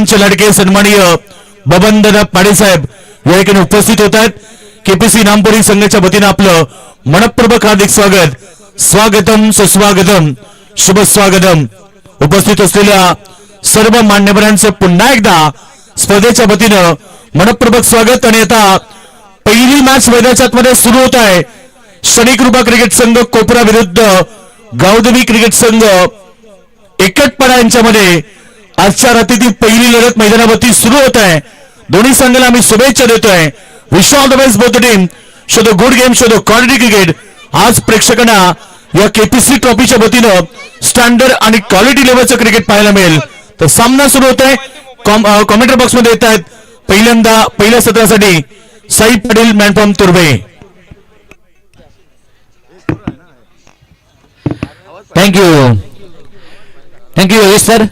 सर्वांचे लाडके सन्माननीय बबनदादा पाडेसाहेब या ठिकाणी उपस्थित होत आहेत. केपीसी नामपुरी संघाच्या वतीने आपलं मनपूर्वक हार्दिक स्वागत. स्वागतम सुस्वागतम शुभ स्वागतम. उपस्थित असलेल्या सर्व मान्यवरांचं पुन्हा एकदा स्पर्धेच्या वतीनं मनपूर्वक स्वागत. आणि आता पहिली मॅच मैदानाच्या आतमध्ये सुरू होत आहे. शनिकृपा क्रिकेट संघ कोपरा विरुद्ध गावदेवी क्रिकेट संघ एकटपाडा यांच्यामध्ये आजच्या रात्रीची पहिली लढत मैदानावरती सुरू होत आहे. दोन्ही संघाला आम्ही शुभेच्छा देतोय. Wish all the best both team. Show the good game, show the quality cricket. आज प्रेक्षकांना या केपीसी ट्रॉफीच्या वतीनं स्टँडर्ड आणि क्वालिटी लेवलचं क्रिकेट पाहायला मिळेल. तर सामना सुरू होत आहे. कॉमेंट्री बॉक्स मध्ये येत आहेत पहिल्यांदा पहिल्या सत्रासाठी Sai Patil man from Turbhe. Thank you Yogesh sir.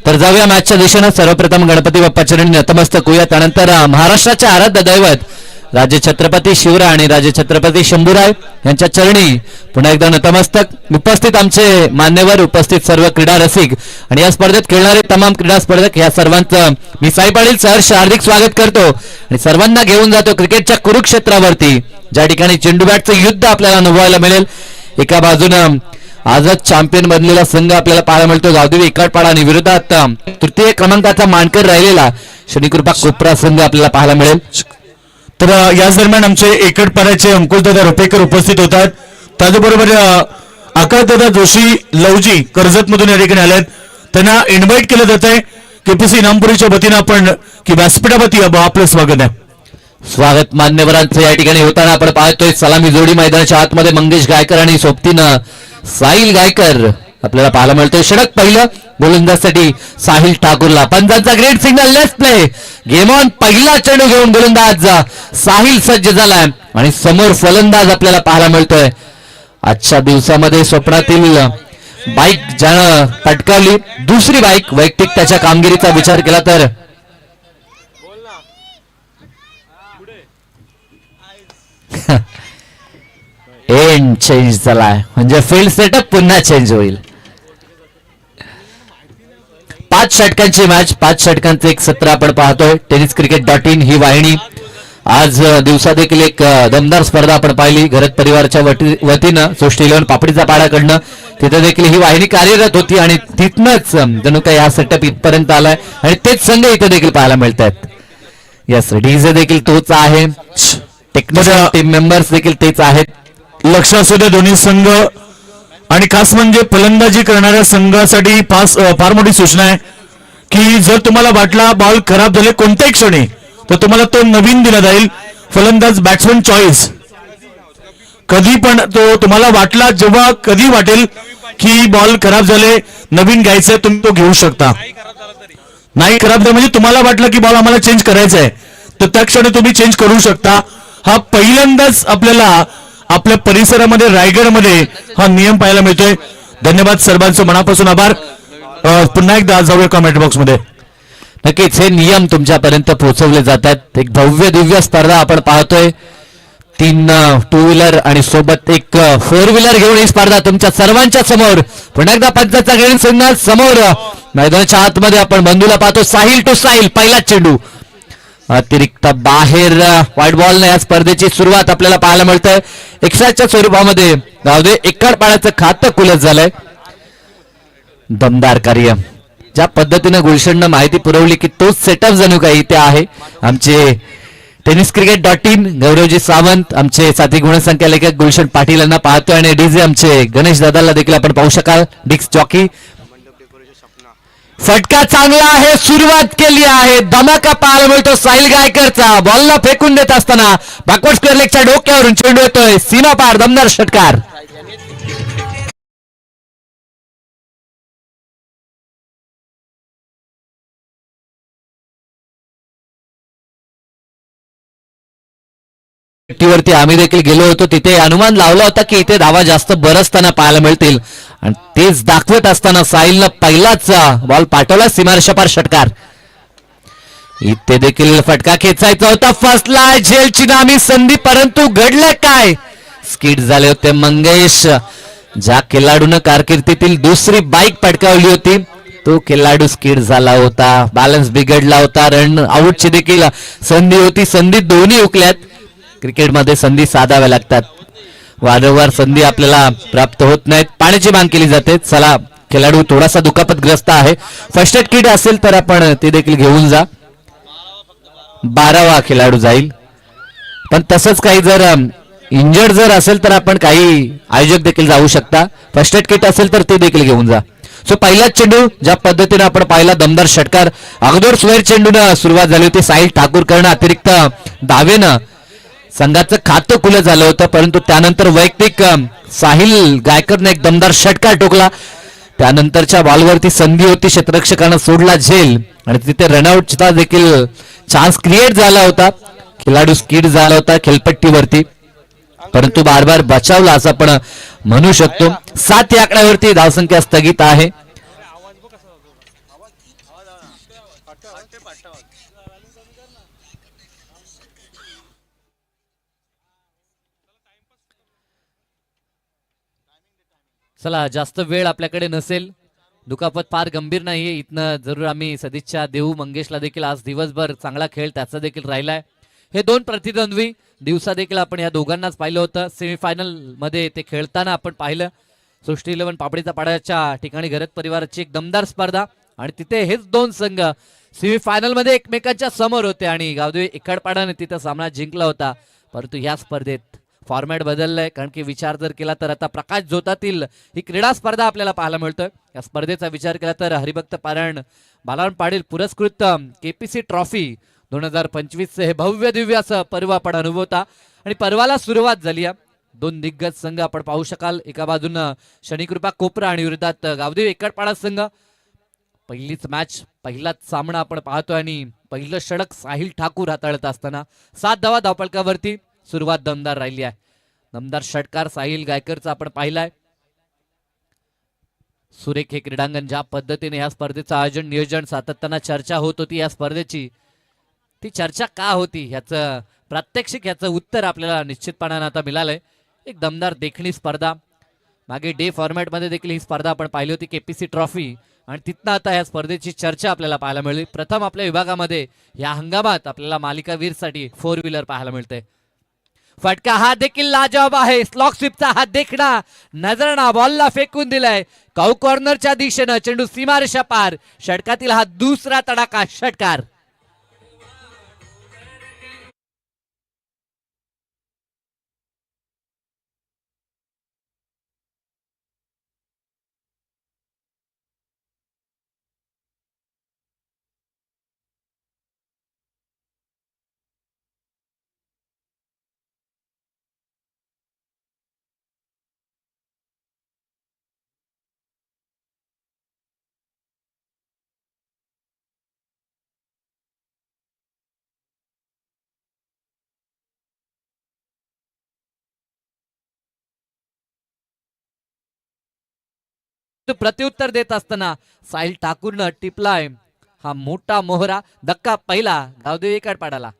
तर जाऊया मॅचच्या दिशेनं. सर्वप्रथम गणपती बाप्पा चरणी नतमस्तक होऊया. त्यानंतर महाराष्ट्राचे आराध्य दैवत राजे छत्रपती शिवराय आणि राजे छत्रपती शंभूराय यांच्या चरणी पुन्हा एकदा नतमस्तक. उपस्थित आमचे मान्यवर, उपस्थित सर्व क्रीडा रसिक आणि या स्पर्धेत खेळणारे तमाम क्रीडा स्पर्धक या सर्वांचं मी साई पाटील सहर्ष हार्दिक स्वागत करतो आणि सर्वांना घेऊन जातो क्रिकेटच्या कुरुक्षेत्रावरती, ज्या ठिकाणी चेंडू बॅटचं युद्ध आपल्याला अनुभवायला मिळेल. एका बाजूनं आजच चॅम्पियन बनलेला संघ आपल्याला पाहायला मिळतो गावदेवी एकटपाडा आणि विरोधात तृतीय क्रमांकाचा मानकर राहिलेला शनिकृपा कोपरा संघ आपल्याला पाहायला मिळेल. तर याच दरम्यान आमचे एकटपाड्याचे अंकुशदादा रुपेकर उपस्थित होतात. त्याचबरोबर आकाशदादा जोशी लवजी कर्जत मधून या ठिकाणी आलेत. त्यांना इन्व्हाइट केलं जात आहे केपीसी नामपुरीच्या वतीनं. आपण की व्यासपीठावरती आपलं स्वागत आहे. स्वागत मान्यवरांचं या ठिकाणी होताना आपण पाहतोय. सलामी जोडी मैदानाच्या आतमध्ये मंगेश गायकर आणि सोबतीनं साहिल गायकर आपल्याला पाहायला मिळतोय. षटक पहिलं गोलंदाजसाठी साहिल ठाकूरला. पंचांचा great signal. Let's play game on. पहिला चेंडू घेऊन गोलंदाज साहिल सज्ज झालाय आणि समोर फलंदाज आपल्याला पाहायला मिळतोय. आजच्या दिवसामध्ये स्वप्नातील बाईक ज्यानं पटकावली, दुसरी बाईक वैयक्तिक त्याच्या कामगिरीचा विचार केला तर एंड चेंज झालाय, म्हणजे फील्ड सेटअप पुन्हा चेंज होईल. 5 षटकांची मॅच, 5 षटकांचं एक सत्र आपण पाहतोय. tenniscricket.in ही वाहिनी आज दिवसा देखील एक दमदार स्पर्धा आपण पाहिली घरत परिवारच्या वतीनं सृष्टी 11 पापडीचा पाडाकडनं. तिथे देखील ही वाहिनी कार्यरत होती आणि तिथनच जणू काही हा सेटअप इथपर्यंत आलाय आणि तेच संघ इथे देखील पाहायला मिळतात. यस, डीजे देखील तोच आहे, टेक्निकल टीम मेंबर्स देखील तेच आहेत. लक्ष असू द्या दोन्ही संघ. आणि खास म्हणजे फलंदाजी करणाऱ्या संघासाठी फार मोठी सूचना आहे की जर तुम्हाला वाटला बॉल खराब झाले कोणत्याही क्षणी तर तुम्हाला तो नवीन दिला जाईल. फलंदाज बॅट्समन चॉईस कधी पण तो तुम्हाला वाटला, जेव्हा कधी वाटेल की बॉल खराब झाले नवीन घ्यायचंय, तुम्ही तो घेऊ शकता. नाही खराब झाला म्हणजे तुम्हाला वाटलं की बॉल आम्हाला चेंज करायचा आहे तर त्या क्षणी तुम्ही चेंज करू शकता. हा पहिल्यांदाच आपल्याला आपल्या परिसरामध्ये रायगडमध्ये हा नियम पाहायला मिळतोय. धन्यवाद सर्वांचं मनापासून आभार. पुन्हा एकदा जाऊया कमेंट बॉक्स मध्ये. नक्कीच हे नियम तुमच्यापर्यंत पोहोचवले जातात. एक भव्य दिव्य स्पर्धा आपण पाहतोय. 3 टू व्हीलर आणि सोबत एक 4 व्हीलर घेऊन ही स्पर्धा तुमच्या सर्वांच्या समोर. पुन्हा एकदा पंचाचा ग्रेड सिग्नल समोर मैदानाच्या आतमध्ये आपण बंधूला पाहतो. साहिल टू साहिल, पहिला चेंडू अतिरिक्त बाहेर. व्हाईट बॉल या स्पर्धेची सुरुवात आपल्याला पाहायला मिळतंय. एक्स्ट्राच्या स्वरूपामध्ये गावदे एकटपाड्याचं खातं खुलत झालंय. दमदार कार्य. ज्या पद्धतीनं गुलशननं माहिती पुरवली की तोच सेटअप जणू काही इथे आहे. आमचे tenniscricket.in गौरवजी सावंत, आमचे साथी गुणसंख्या लेखक गुलशन पाटील यांना पाहतोय आणि डीजे आमचे गणेश दादाला देखील आपण पाहू शकाल. डिक्स जॉकी. फटका चांगला आहे, सुरुवात केली आहे, धमाका पाहायला मिळतो साहिल गायकरचा. बॉलला फेकून देत असताना बॅकवर्ड स्क्वेअर लेगच्या डोक्यावरून चेंडू येतोय सीमा पार. दमदार षटकार. वरती आम्ही देखील गेलो होतो. तिथे अनुमान लावला होता की इथे धावा जास्त बरसताना पाहायला मिळतील आणि तेच दाखवत असताना साहिलनं पहिलाच बॉल पाठवला सीमारेषापार. षटकार. इथे देखील फटका खेचायचा होता. फसला झेलची नामी संधी, परंतु घडलं काय, स्किड झाले होते मंगेश. ज्या खेळाडूनं कारकिर्दीतील दुसरी बाईक पटकावली होती तो खेळाडू स्किड झाला होता, बॅलन्स बिघडला होता, रन आउटची देखील संधी होती. संधी दोन्ही हुकल्यात. क्रिकेटमध्ये संधी साधाव्या लागतात, वारंवार संधी आपल्याला प्राप्त होत नाहीत. पाण्याची मागणी केली जाते. चला, खेळाडू थोडासा दुखापतग्रस्त आहे. फर्स्ट एड किट असेल तर आपण ते देखील घेऊन जा. 12वा खेळाडू जाईल. पण तसंच काही जर इंजर्ड जर असेल तर आपण काही आयोजक देखील जाऊ शकता. फर्स्ट एड किट असेल तर ते देखील घेऊन जा. सो पहिलाच चेंडू ज्या पद्धतीने आपण पाहिला, दमदार षटकार. अगोदर स्वेर चेंडून सुरुवात झाली होती. साहिल ठाकूरकरनं अतिरिक्त धावेनं संघाचं खातं खुलं झालं होतं, परंतु त्यानंतर वैयक्तिक साहिल गायकरने एक दमदार षटकार ठोकला. त्यानंतरच्या बॉलवरती संधी होती, क्षेत्ररक्षकानं सोडला झेल आणि तिथे रनआउटचा देखील चान्स क्रिएट झाला होता. खेळाडू स्किड झाला होता खेळपट्टीवरती, परंतु बार बार बचावला असं आपण म्हणू शकतो. 7 या आकड्यावरती धावसंख्या स्थगित आहे. चला, जास्त वेळ आपल्याकडे नसेल. दुखापत फार गंभीर नाहीये. इथनं जरूर आम्ही सदिच्छा देऊ. मंगेशला देखील आज दिवसभर चांगला खेळ त्याचा देखील राहिलाय. हे दोन प्रतिद्वंद्वी दिवसा देखील आपण या दोघांनाच पाहिलं होतं. सेमीफायनल मध्ये ते खेळताना आपण पाहिलं. सृष्टी 11 पापडीचा पाड्याच्या ठिकाणी घरत परिवाराची एक दमदार स्पर्धा आणि तिथे हेच दोन संघ सेमीफायनल मध्ये एकमेकांच्या समोर होते आणि गावदेवी इकडपाडाने तिथं सामना जिंकला होता. परंतु या स्पर्धेत फॉर्मॅट बदललाय, कारण की विचार जर केला तर आता प्रकाश जोतातील ही क्रीडा स्पर्धा आपल्याला पाहायला मिळतोय. या स्पर्धेचा विचार केला तर हरिभक्त पारायण बालाराम पाटील पुरस्कृत केपीसी ट्रॉफी 2025 हे भव्य दिव्य असं पर्व आपण अनुभवता आणि पर्वाला सुरुवात झाली आहे. दोन दिग्गज संघ आपण पाहू शकाल. एका बाजूनं शनिकृपा कोपरा आणि विरोधात गावदेवी एकडपाडा संघ. पहिलीच मॅच, पहिलाच सामना आपण पाहतोय आणि पहिलं षटक साहिल ठाकूर हाताळत असताना 7 धावा धावफलकावरती सुरुवात दमदार राहिली आहे. दमदार षटकार साहिल गायकरचा आपण पाहिलाय. सुरेख हे क्रीडांगण ज्या पद्धतीने या स्पर्धेचं आयोजन नियोजन सातत्यानं चर्चा होत होती या स्पर्धेची, ती चर्चा का होती ह्याचं प्रात्यक्षिक, ह्याचं उत्तर आपल्याला निश्चितपणानं आता मिळालंय. एक दमदार देखणी स्पर्धा. मागे डे फॉर्मॅटमध्ये देखील ही स्पर्धा आपण पाहिली होती, केपीसी ट्रॉफी, आणि तिथनं आता या स्पर्धेची चर्चा आपल्याला पाहायला मिळाली. प्रथम आपल्या विभागामध्ये या हंगामात आपल्याला मालिकावीरसाठी 4 व्हीलर पाहायला मिळते. फटका हा देखील लाजवाब आहे. स्लॉक स्वीपचा हा देखणा नजराना बॉलला फेकून दिलाय काऊ कॉर्नरच्या दिशेनं. चेंडू सीमारेषा पार. षटकातील हा दुसरा तडाखा षटकार. प्रत्युत्तर देत असताना साहिल ठाकूरनं टिपलाय हा मोठा मोहरा. धक्का पहिला गावदेवी कडपाडाला.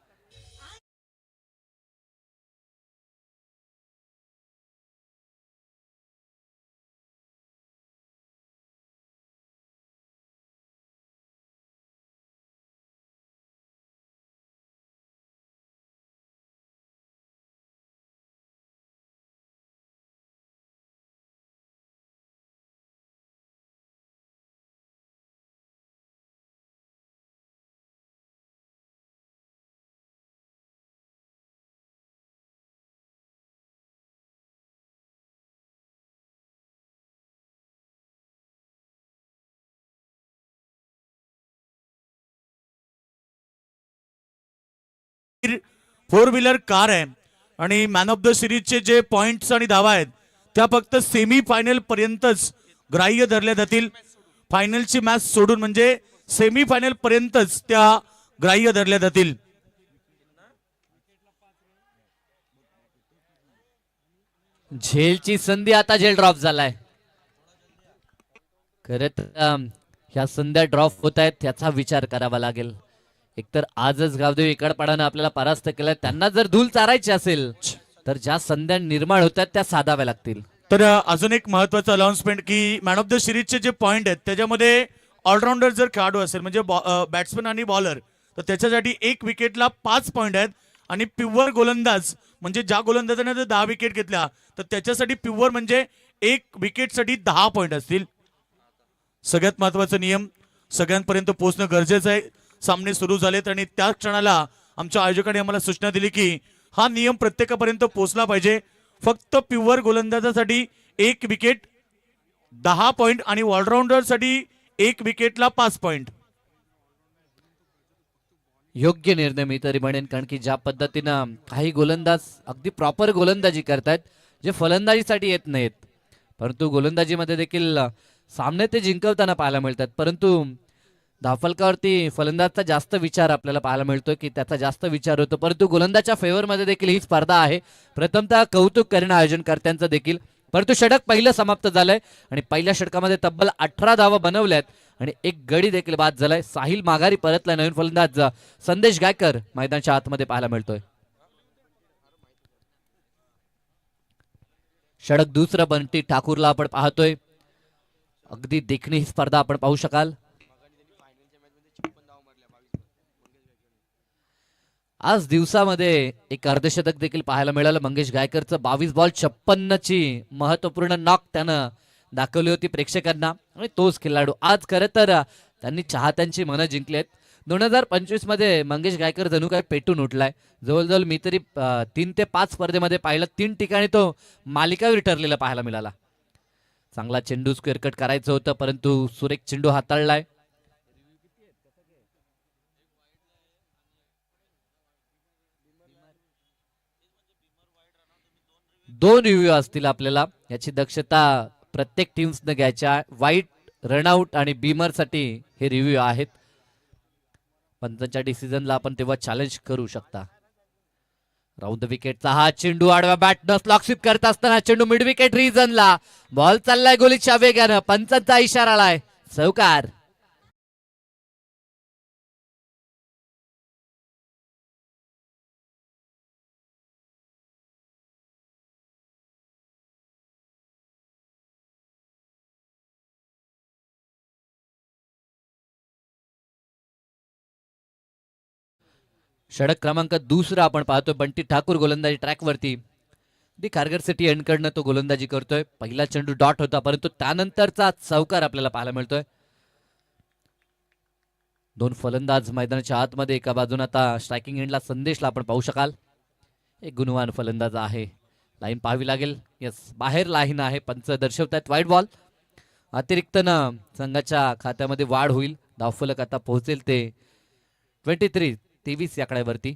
फोर व्हीलर कार आहे आणि मॅन ऑफ द सिरीजचे जे पॉइंट्स आणि धावा आहेत त्या फक्त सेमी फायनल पर्यंतच ग्राह्य धरल्या जातील. फायनलची मॅच सोडून म्हणजे सेमी फायनल पर्यंतच त्या ग्राह्य धरल्या जातील. झेलची संधी, आता झेल ड्रॉप झालाय. खरं तर ह्या संध्या ड्रॉप होत आहेत त्याचा विचार करावा लागेल. एकतर आजच गावदेवी इकडपाडानं आपल्याला परास्त केलं. त्यांना जर धूल चारायची असेल तर ज्या संध्या निर्माण होत आहेत त्या साधाव्या लागतील. तर अजून एक महत्वाचं अनाउन्समेंट की मॅन ऑफ द सिरीजचे जे पॉइंट आहेत त्याच्यामध्ये ऑलराऊंडर जर खेळाडू असेल म्हणजे बॅट्समन आणि बॉलर, तर त्याच्यासाठी 1 विकेटला 5 पॉईंट आहेत. आणि प्युअर गोलंदाज म्हणजे ज्या गोलंदाजाने जर 10 विकेट घेतल्या तर त्याच्यासाठी प्युअर म्हणजे 1 विकेटसाठी 10 पॉईंट असतील. सगळ्यात महत्वाचा नियम सगळ्यांपर्यंत पोहोचणं गरजेचं आहे. सामने सुरू झालेत आणि त्याच क्षणाला आमच्या आयोजकांनी आम्हाला सूचना दिली की हा नियम प्रत्येकापर्यंत पोहोचला पाहिजे. फक्त प्युअर गोलंदाजासाठी 1 विकेट 10 पॉईंट आणि ऑलराऊंडरसाठी 1 विकेटला 5 पॉईंट. योग्य निर्णय मी तरी म्हणेन, कारण की ज्या पद्धतीनं काही गोलंदाज अगदी प्रॉपर गोलंदाजी करतायत जे फलंदाजीसाठी येत नाहीत, परंतु गोलंदाजीमध्ये देखील सामने ते जिंकवताना पाहायला मिळतात. परंतु धावफलकावरती फलंदाजचा जास्त विचार आपल्याला पाहायला मिळतोय की त्याचा जास्त विचार होतो, परंतु गोलंदाजच्या फेवरमध्ये देखील ही स्पर्धा आहे. प्रथमतः कौतुक करणं आयोजनकर्त्यांचं देखील. परंतु षटक पहिलं समाप्त झालंय आणि पहिल्या षटकामध्ये तब्बल 18 धावा बनवल्यात आणि एक गडी देखील बाद झालाय. साहिल माघारी परतलाय. नवीन फलंदाज संदेश गायकर मैदानाच्या आतमध्ये पाहायला मिळतोय. षटक दुसरं बंटी ठाकूरला आपण पाहतोय. अगदी देखणी ही स्पर्धा आपण पाहू शकाल. आज दिवसामध्ये एक अर्धशतक देखील पाहायला मिळालं. मंगेश गायकरचं 22 बॉल 56ची महत्वपूर्ण नॉक त्यानं दाखवली होती प्रेक्षकांना आणि तोच खेळाडू आज खरं तर त्यांनी चाहत्यांची मनं जिंकली आहेत. 2025 मध्ये मंगेश गायकर जणू काय पेटून उठलाय. जवळजवळ मी तरी 3 ते 5 स्पर्धेमध्ये पाहिलं, 3 ठिकाणी तो मालिकावीर ठरलेला पाहायला मिळाला. चांगला चेंडू स्क्वेअर कट करायचं होतं, परंतु सुरेख चेंडू हाताळलाय. दोन रिव्ह्यू असतील आपल्याला, याची दक्षता प्रत्येक टीम्सने घ्यायच्या. वाईट, रनआउट आणि बीमर साठी हे रिव्ह्यू आहेत. पंचांच्या डिसिजनला आपण तेव्हा चॅलेंज करू शकता. राऊंड द विकेटचा हा चेंडू आडव्या बॅटनं स्लॉक स्वीप करत असताना चेंडू मिड विकेट रिजनला. बॉल चाललाय गोलीच्या वेगानं. पंचांचा इशारा आलाय, चौकार. षटक क्रमांक दुसरा आपण पाहतोय. बंटी ठाकूर गोलंदाजी ट्रॅकवरती. दी खारघर सिटी एंडकडनं तो गोलंदाजी करतोय. पहिला चेंडू डॉट होता, परंतु त्यानंतरचा चौकार आपल्याला पाहायला मिळतोय. दोन फलंदाज मैदानाच्या आतमध्ये. एका बाजूने आता स्ट्रायकिंग एंडला संदेशला आपण पाहू शकाल. एक गुणवान फलंदाज आहे. लाईन पाहावी लागेल. यस, बाहेर लाईन आहे. पंच दर्शवतात वाईट बॉल. अतिरिक्त संघाच्या खात्यामध्ये वाढ होईल. धावफलक आता पोहोचेल ते 23 या आकड्यावरती.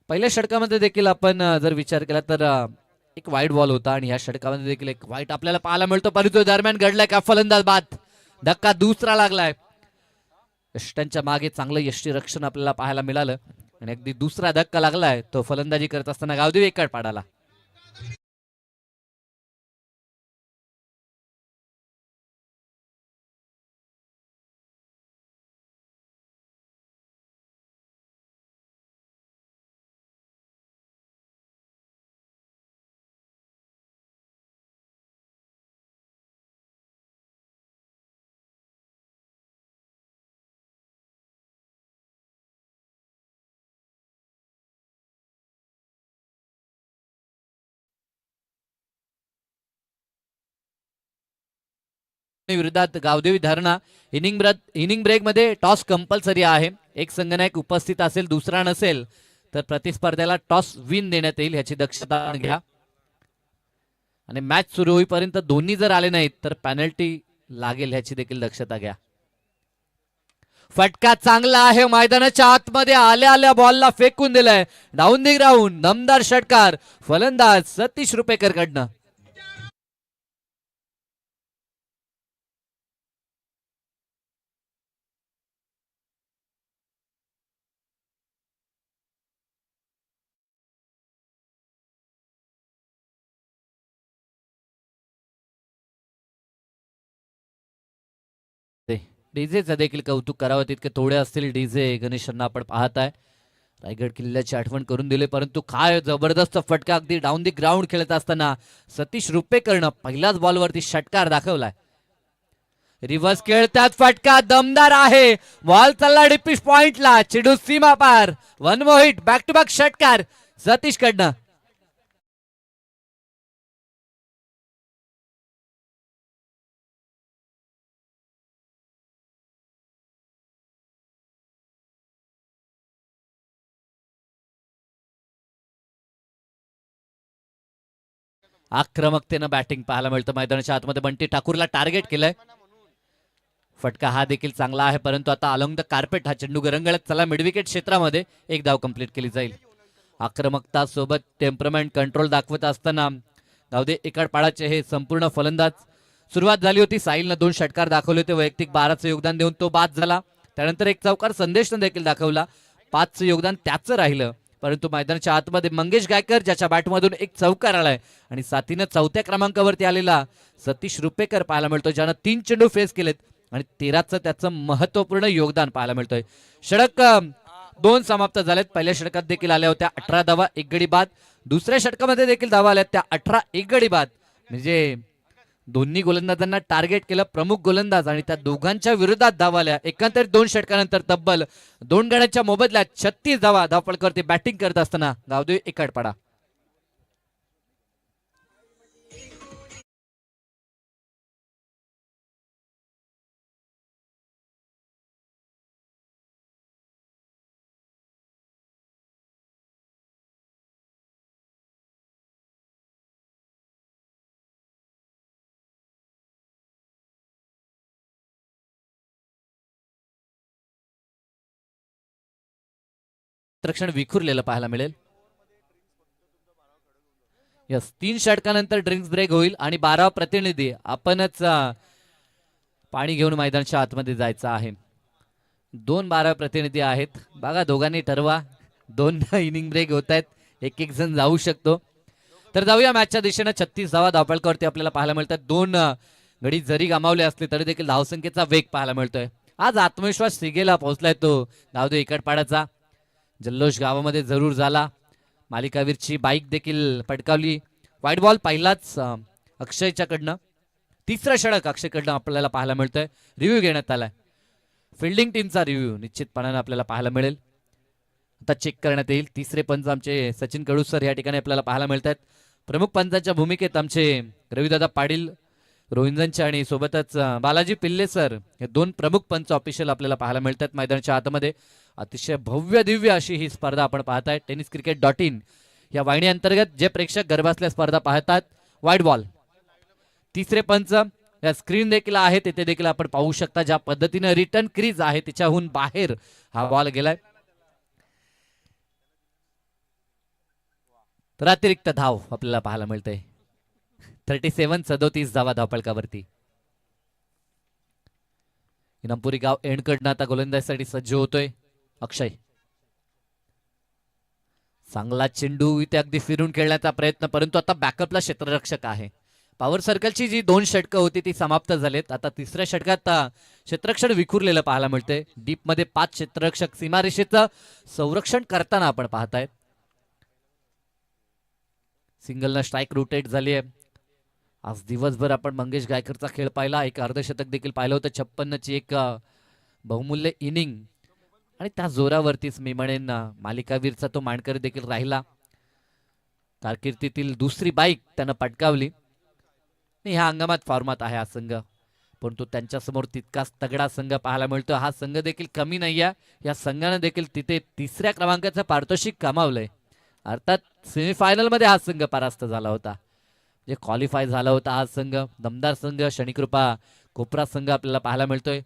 पहिल्या षटकामध्ये देखील आपण जर विचार केला तर एक वाईट बॉल होता आणि या षटकामध्ये देखील एक वाईट आपल्याला पाहायला मिळतो. परंतु दरम्यान घडलाय का फलंदाज बाद. धक्का दुसरा लागलाय. यष्ट्यांच्या मागे चांगलं यष्टी रक्षण आपल्याला पाहायला मिळालं आणि अगदी दुसरा धक्का लागलाय तो फलंदाजी करत असताना गावदेवी एकाड पाडाला. विरोधात गावदेवी धरणा. इनिंग ब्रेक मध्ये टॉस कंपल्सरी आहे. एक संघनायक उपस्थित असेल, दुसरा नसेल तर प्रतिस्पर्ध्याला टॉस विन देण्यात येईल. याची दक्षता घ्या आणि मॅच सुरू होईपर्यंत दोन्ही जर आले नाहीत तर पेनल्टी लागेल. ह्याची देखील दक्षता घ्या. फटका चांगला आहे. मैदानाच्या आतमध्ये आल्या आल्या बॉलला फेकून दिलाय. Down the ground. दमदार षटकार फलंदाज सतीश रुपेकर कडनं. डीजेचं देखील कौतुक करावं तितके थोडे असतील. डीजे गणेशांना आपण पाहताय रायगड किल्ल्याची आठवण करून दिली, परंतु काय जबरदस्त फटका अगदी डाऊन दी ग्राउंड खेळत असताना सतीश रुपेकरनं पहिल्याच बॉलवरती षटकार दाखवलाय. रिव्हर्स खेळतात, फटका दमदार आहे, बॉल चालला डिपिश पॉइंटला, चिडू सीमा पार. One more hit, back to back षटकार सतीश कडनं. आक्रमकतेनं बॅटिंग पाहायला मिळतं मैदानाच्या आतमध्ये. बंटी ठाकूरला टार्गेट केलंय. फटका हा देखील चांगला आहे, परंतु आता अलॉंग द कार्पेट हा चेंडू गरंगळत चला मिडविकेट क्षेत्रामध्ये एक धाव कंप्लीट केली जाईल. आक्रमकता सोबत टेम्परमेंट कंट्रोल दाखवत असताना गावदे एकाडपाडाचे हे संपूर्ण फलंदाज. सुरुवात झाली होती, साहिलनं 2 षटकार दाखवले होते, वैयक्तिक 12चं योगदान देऊन तो बाद झाला. त्यानंतर एक चौकार संदेशनं देखील दाखवला, 5चं योगदान त्याचं राहिलं. परंतु मैदानाच्या आतमध्ये मंगेश गायकर ज्याच्या बॅटमधून एक चौकार आलाय आणि साथीनं 4थ्या क्रमांकावरती आलेला सतीश रुपेकर पाहायला मिळतो, ज्यानं 3 चेंडू फेस केलेत आणि 13चं त्याचं महत्वपूर्ण योगदान पाहायला मिळतोय. षटक 2 समाप्त झालेत. पहिल्या षटकात देखील आल्या होत्या 18 धावा, 1 गडी बाद. दुसऱ्या षटकामध्ये देखील धावा आल्या त्या 18, 1 गडी बाद. म्हणजे दोन्ही गोलंदाजांना टार्गेट केलं प्रमुख गोलंदाज आणि त्या दोघांच्या विरोधात धावा आल्या. एकंदरीत 2 षटकानंतर तब्बल 2 गड्यांच्या मोबदल्यात 36 धावा धावपळकरती बॅटिंग करत असताना गावदेवी एकाडपाडा. रक्षण विखुरलेलं पाहायला मिळेल. यस, 3 षटकानंतर ड्रिंक्स ब्रेक होईल आणि 12 प्रतिनिधी आपणच पाणी घेऊन मैदानाच्या आतमध्ये जायचं आहे. 2 12 प्रतिनिधी आहेत बघा, दोघांनी ठरवा. 2 इनिंग ब्रेक होत आहेत, एक एक जण जाऊ शकतो. तर जाऊया मॅचच्या दिशेनं. 36 धावा धावपळकरती आपल्याला पाहायला मिळतात. 2 गडी जरी गमावले असले तरी देखील धावसंख्येचा वेग पाहायला मिळतोय. आज आत्मविश्वास सिगेला पोहोचलाय तो गावदेवी इकडपाडाचा. जल्लोष गावामध्ये जरूर झाला. मालिकावीरची बाईक देखील पटकावली. व्हाईट बॉल पहिलाच अक्षयच्याकडनं. 3रं षटक अक्षयकडनं आपल्याला पाहायला मिळतंय. रिव्ह्यू घेण्यात आलाय. फिल्डिंग टीमचा रिव्ह्यू निश्चितपणाने आपल्याला पाहायला मिळेल. आता चेक करण्यात येईल. 3रे पंच आमचे सचिन कडू सर या ठिकाणी आपल्याला पाहायला मिळतात. प्रमुख पंचांच्या भूमिकेत आमचे रविदादा पाटील रोहिंजनचे आणि सोबतच बालाजी पिल्ले सर हे 2 प्रमुख पंच ऑफिशियल आपल्याला पाहायला मिळतात मैदानाच्या आतमध्ये. अतिशय भव्य दिव्य अशी ही स्पर्धा आपण पाहताय. tenniscricket.in या वाहिनी अंतर्गत जे प्रेक्षक घरबसल्या स्पर्धा पाहतात. व्हाईट बॉल 3रे पंच या स्क्रीन देखील आहे, तिथे देखील आपण पाहू शकता ज्या पद्धतीने रिटर्न क्रीज आहे तिच्याहून बाहेर हा बॉल गेलाय. तर अतिरिक्त धाव आपल्याला पाहायला मिळते. 37 धावा धावपळकावरती. इनामपुरी गाव एंडकडनं आता गोलंदाजीसाठी सज्ज होतोय अक्षय. चांगला चेंडू इथे अगदी फिरून खेळण्याचा प्रयत्न, परंतु आता बॅकअपला क्षेत्ररक्षक आहे. पॉवर सर्कलची जी 2 षटकं होती ती समाप्त झालीत. आता 3ऱ्या षटकात क्षेत्ररक्षण विखुरलेलं पाहायला मिळतंय. डीप मध्ये 5 क्षेत्ररक्षक सीमारेषेचं संरक्षण करताना आपण पाहतायत. सिंगलनं स्ट्राईक रोटेट झाली आहे. आज दिवसभर आपण मंगेश गायकरचा खेळ पाहिला. एक अर्धशतक देखील पाहिलं होतं. 56ची एक बहुमूल्य इनिंग आणि त्या जोरावरतीच मी म्हणेन मालिकावीरचा तो मानकरी देखील राहिला. कारकिर्दीतील 2री बाईक त्यानं पटकावली. ह्या हंगामात फॉर्मात आहे हा संघ, परंतु त्यांच्या समोर तितकाच तगडा संघ पाहायला मिळतो. हा संघ देखील कमी नाही आहे. या संघानं देखील तिथे 3ऱ्या क्रमांकाचं पारितोषिक कमावलंय. अर्थात सेमीफायनल मध्ये हा संघ परास्त झाला होता, जे क्वालिफाय झाला होता हा संघ. दमदार संघ शनिकृपा कोपरा संघ आपल्याला पाहायला मिळतोय.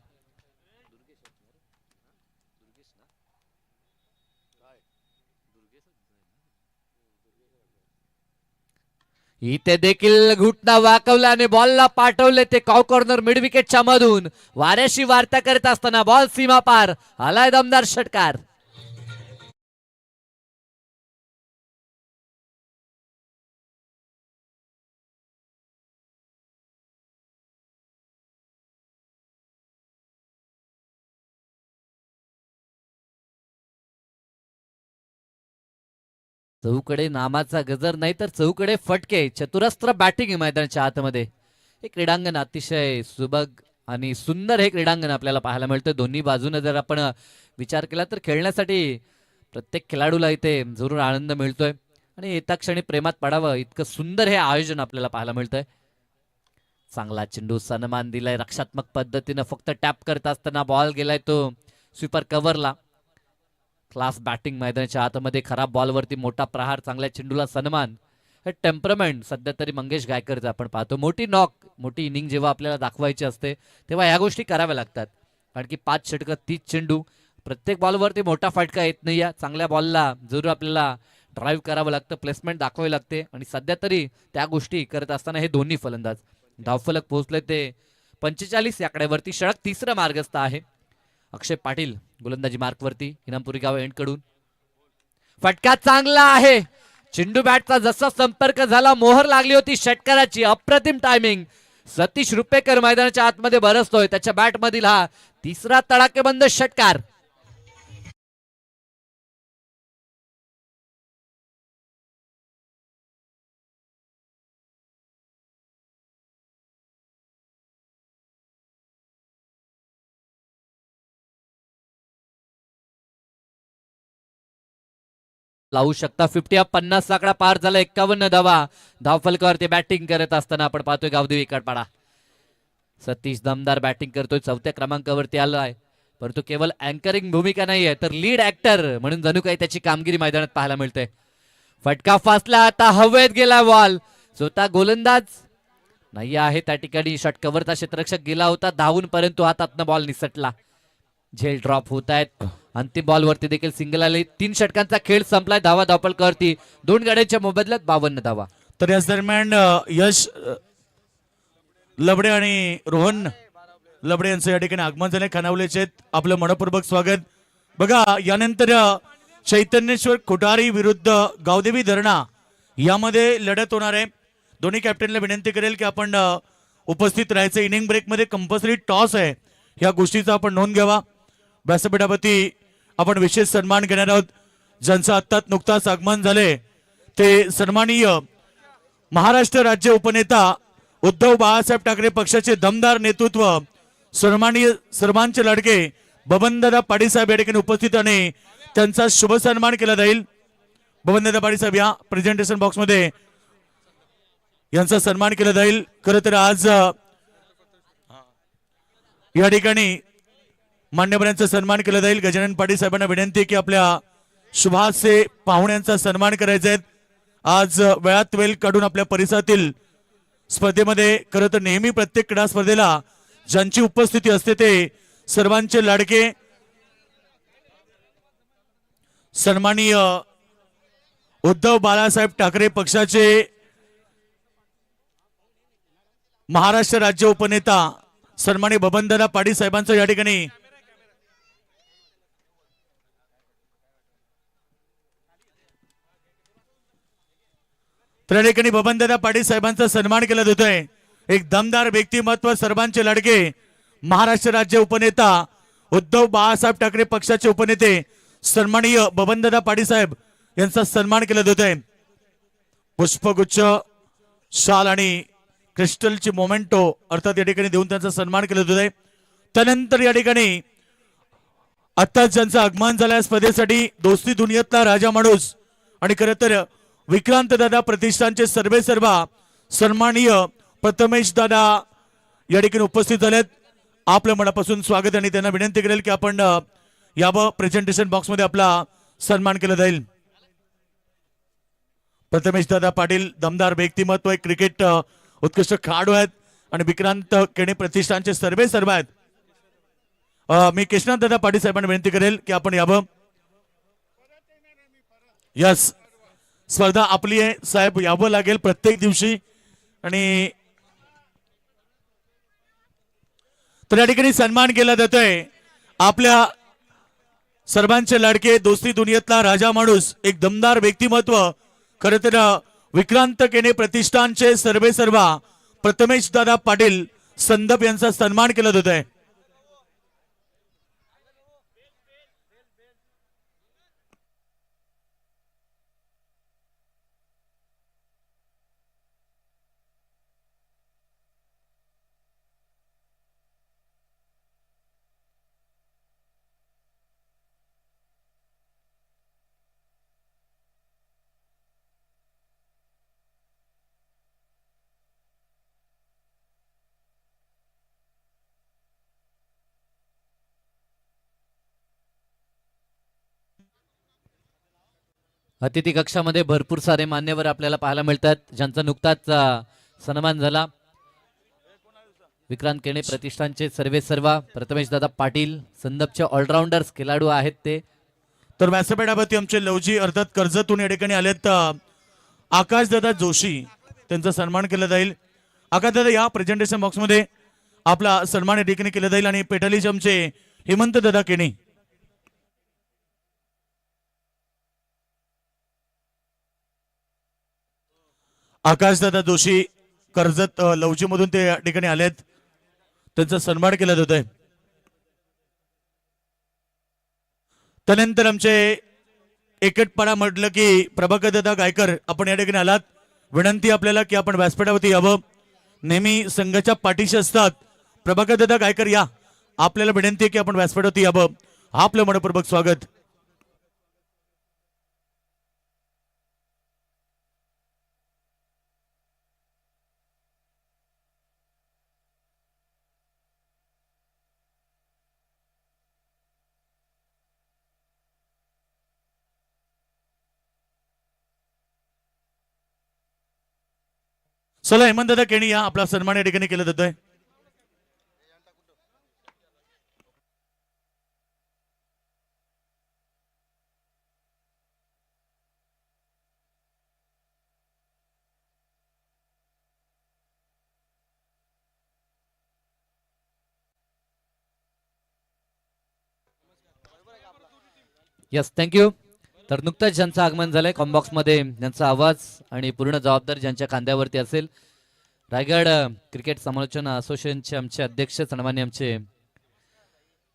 इथे देखील घुटना वाकवला आणि बॉलला पाठवले ते कॉ कॉर्नर मिड विकेटच्या मधून. वाऱ्याशी वार्ता करत असताना बॉल सीमा पार आलाय दमदार षटकार. चौकडे नामाचा गजर नाही तर चौकडे फटके, चतुरस्त्र बॅटिंग मैदानाच्या आतमध्ये. हे क्रीडांगण अतिशय सुबक आणि सुंदर हे क्रीडांगण आपल्याला पाहायला मिळतं. दोन्ही बाजूने जर आपण विचार केला तर खेळण्यासाठी प्रत्येक खेळाडूला इथे जरूर आनंद मिळतोय आणि येत्या क्षणी प्रेमात पडावं इतकं सुंदर हे आयोजन आपल्याला पाहायला मिळतंय. चांगला चेंडू, सन्मान दिलाय रक्षात्मक पद्धतीनं, फक्त टॅप करत असताना बॉल गेलाय तो स्वीपर कव्हरला. क्लास बॅटिंग मैदानाच्या आतमध्ये, खराब बॉलवरती मोठा प्रहार, चांगल्या चेंडूला सन्मान. हे टेम्परमेंट सध्या तरी मंगेश गायकरचं आपण पाहतो. मोठी नॉक, मोठी इनिंग जेव्हा आपल्याला दाखवायची असते तेव्हा ह्या गोष्टी कराव्या लागतात. कारण की 5 षटकं 30 चेंडू, प्रत्येक बॉलवरती मोठा फटका येत नाही. या चांगल्या बॉलला जरूर आपल्याला ड्राईव्ह करावं लागतं, प्लेसमेंट दाखवावी लागते आणि सध्या तरी त्या गोष्टी करत असताना हे दोन्ही फलंदाज धावफलक पोहोचले ते 45 या आकड्यावरती. षटक तिसरं मार्गस्थ आहे. अक्षय पाटील गोलंदाजी मार्कवरती, इनामपुरी गाव एंड कडून. फटका चांगला आहे. चेंडू बॅटचा जसा संपर्क झाला, मोहर लागली होती षटकाराची. अप्रतिम टायमिंग. सतीश रुपेकर मैदानाच्या आतमध्ये बरसतोय. त्याच्या बॅट मधील हा तिसरा तडाखेबंद षटकार. लावू शकता 50. 50 आकडा पार झाला. 51 धावा धावफलकावरती बॅटिंग करत असताना आपण पाहतोय गावदेवी काटपाडा. सतीश दमदार बॅटिंग करतोय, 4थ्या क्रमांकावरती आलाय. परंतु केवळ अँकरिंग भूमिका नाहीये तर लीड ऍक्टर म्हणून जणू काही त्याची कामगिरी मैदानात पाहायला मिळते. फटका फासला, आता हवेत गेला बॉल. स्वतः गोलंदाज नाही आहे त्या ठिकाणी. षटकावरचा क्षेत्ररक्षक गेला होता धावून, परंतु हातातनं बॉल निसटला. झेल ड्रॉप होत आहेत. अंतिम बॉल वरती देखील सिंगल आले. 3 षटकांचा खेळ संपलाय. धावा धावपलकावरती 2 गाड्यांच्या मोबदल्यात 52 धावा. तर याच दरम्यान यश लबडे आणि रोहन लबडे यांचं या ठिकाणी आगमन झाले. खानावलेचे आपलं मनपूर्वक स्वागत. बघा, यानंतर चैतन्येश्वर कोठारी विरुद्ध गावदेवी धरणा यामध्ये लढत होणार आहे. दोन्ही कॅप्टनला विनंती करेल की आपण उपस्थित राहायचं. इनिंग ब्रेक मध्ये कंपल्सरी टॉस आहे, या गोष्टीचा आपण नोंद घ्यावा. व्यासपीठावरती आपण विशेष सन्मान घेणार आहोत. ज्यांचं आत्ताच नुकताच आगमन झाले ते सन्माननीय महाराष्ट्र राज्य उपनेता उद्धव बाळासाहेब ठाकरे पक्षाचे दमदार नेतृत्व, सन्माननीय सर्वांचे लाडके बबनदादा पाटील साहेब या ठिकाणी उपस्थित आणि त्यांचा शुभ सन्मान केला जाईल. बबनदादा पाटील साहेब या प्रेझेंटेशन बॉक्स मध्ये यांचा सन्मान केला जाईल. खरं तर आज या ठिकाणी मान्यवरांचा सन्मान केला जाईल. गजानन पाटील साहेबांना विनंती की आपल्या शुभाचे पाहुण्यांचा सन्मान करायचा आहे. आज वेळात वेळ काढून आपल्या परिसरातील स्पर्धेमध्ये, खरं तर नेहमी प्रत्येक क्रीडा स्पर्धेला ज्यांची उपस्थिती असते ते सर्वांचे लाडके सन्माननीय उद्धव बाळासाहेब ठाकरे पक्षाचे महाराष्ट्र राज्य उपनेता सन्माननीय बबनदादा पाटील साहेबांचं या ठिकाणी त्या ठिकाणी बबनदादा पाटील साहेबांचा सन्मान केला जातोय. एक दमदार व्यक्तिमत्व, सर्वांचे लाडके महाराष्ट्र राज्य उपनेता उद्धव बाळासाहेब ठाकरे पक्षाचे उपनेते सन्माननीय बबनदादा पाटील साहेब यांचा सन्मान केला जातोय. पुष्पगुच्छ, शाल आणि क्रिस्टलची मोमेंटो अर्थात या ठिकाणी देऊन त्यांचा सन्मान केला जातोय. त्यानंतर या ठिकाणी आत्ताच ज्यांचं आगमन झालं स्पर्धेसाठी दोस्ती दुनियेतला राजा माणूस आणि खरं तर विक्रांत दादा प्रतिष्ठानचे सर्वे सर्वा सन्माननीय प्रथमेश दादा या ठिकाणी उपस्थित झालेत. आपलं मनापासून स्वागत आणि त्यांना विनंती करेल की आपण यावं. प्रेझेंटेशन बॉक्स मध्ये आपला सन्मान केला जाईल. प्रथमेश दादा पाटील दमदार व्यक्तिमत्व, एक क्रिकेट उत्कृष्ट खेळाडू आहेत आणि विक्रांत केणे प्रतिष्ठानचे सर्वे सर्व आहेत. मी कृष्णा दादा पाटील साहेबांना विनंती करेल की आपण यावं. यस, स्पर्धा आपली आहे साहेब, यावं लागेल प्रत्येक दिवशी. आणि तर या ठिकाणी सन्मान केला जातोय आपल्या सर्वांचे लाडके दोस्ती दुनियेतला राजा माणूस, एक दमदार व्यक्तिमत्व, खरं तर विक्रांत केणे प्रतिष्ठानचे सर्वे सर्वा प्रथमेश दादा पाटील संदप यांचा सन्मान केला जातोय. अतिथी कक्षामध्ये भरपूर सारे मान्यवर आपल्याला पाहायला मिळतात, ज्यांचा नुकताच सन्मान झाला. विक्रांत केणे प्रतिष्ठानचे सर्वेसर्वा प्रथमेश दादा पाटील, संदपचे ऑलराऊंडर्स खेळाडू आहेत ते. तर व्यासपीठावरती आमचे लवजी अर्थात कर्जतून या ठिकाणी आलेत आकाशदादा जोशी, त्यांचा सन्मान केला जाईल. आकाशदादा या प्रेझेंटेशन बॉक्समध्ये आपला सन्मान या ठिकाणी केला जाईल. आणि पेटालीचे आमचे हेमंत दादा केणे. आकाशदादा जोशी कर्जत लवजी मधून ते या ठिकाणी आलेत, त्यांचा सन्मान केला जात आहे. त्यानंतर आमचे एकटपाडा म्हटलं की प्रभाकर दादा गायकर, आपण या ठिकाणी आलात. विनंती आपल्याला की आपण व्यासपीठावरती यावं, नेहमी संघाच्या पाठीशी असतात. प्रभाकर दादा गायकर या, आपल्याला विनंती आहे की आपण व्यासपीठावरती यावं. आपलं मनपूर्वक स्वागत. चला हेमंत दादा केणी या, आपला सन्मान या ठिकाणी केला जातोय. Yes, thank you. तर नुकतंच ज्यांचं आगमन झालंय कॉम्बॉक्समध्ये, ज्यांचा आवाज आणि पूर्ण जबाबदारी ज्यांच्या खांद्यावरती असेल, रायगड क्रिकेट समालोचन असोसिएशनचे आमचे अध्यक्ष सन्मान्य आमचे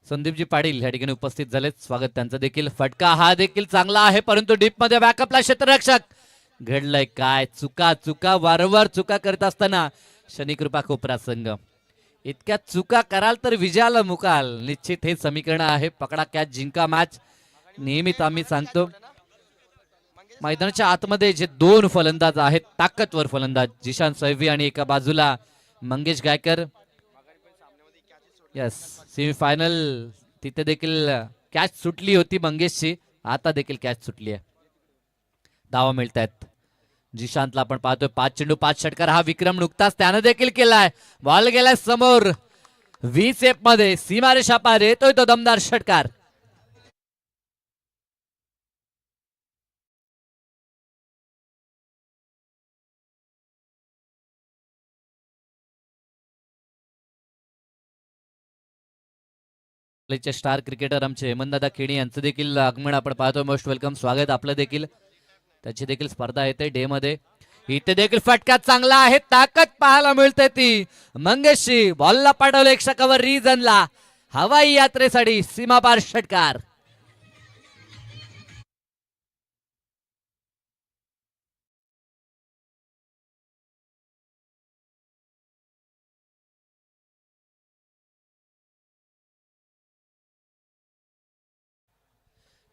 संदीपजी पाटील या ठिकाणी उपस्थित झालेत. स्वागत त्यांचं देखील. फटका हा देखील चांगला आहे, परंतु डीप मध्ये बॅकअपला क्षेत्ररक्षक. घडलंय काय? चुका वारंवार चुका करत असताना शनिकृपा कोपरा संघ. इतक्या चुका कराल तर विजयाला मुकाल, निश्चित हे समीकरण आहे. पकडा कॅच जिंका मॅच. नेहमीच आम्ही सांगतो, मैदानाच्या आतमध्ये जे दोन फलंदाज आहेत, ताकदवर फलंदाज, जिशान सैवी आणि एका बाजूला मंगेश गायकर. यस, सेमीफायनल तिथे देखील कॅच सुटली होती मंगेशची, आता देखील कॅच सुटली आहे. धावा मिळत आहेत जिशांतला. आपण पाहतोय 5 चेंडू 5 षटकार हा विक्रम नुकताच त्यानं देखील केलाय. बॉल गेलाय समोर 20 एफ मध्ये, सीमारेषा पार येतोय तो दमदार षटकार. स्टार क्रिकेटर आमचे हेमंतदादा केणी यांचं देखील आगमन आपण पाहतोय. मोस्ट वेलकम, स्वागत आपलं देखील. त्याची देखील स्पर्धा येते डे मध्ये. इथे देखील फटका चांगला आहे, ताकद पाहायला मिळते ती मंगेशची. बॉलला पाठवलं एक षटकावर रिजनला, हवाई यात्रेसाठी सीमापार षटकार.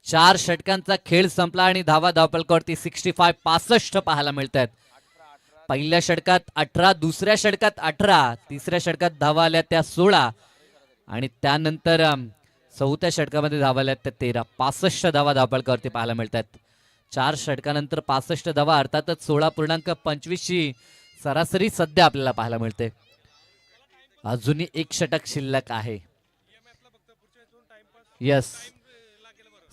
चार षटकांचा खेळ संपला आणि धावा धावपलकावरती 65 पाहायला मिळत आहेत. पहिल्या षटकात 18, दुसऱ्या षटकात 18, तिसऱ्या षटकात धावा आल्या त्या 16 आणि त्यानंतर चौथ्या षटकामध्ये धावा आल्या त्या 13. 65 धावा धावपलकावरती पाहायला मिळत आहेत. 4 षटकानंतर 65 धावा, अर्थातच 16.25 ची सरासरी सध्या आपल्याला पाहायला मिळते. अजूनही एक षटक शिल्लक आहे. यस,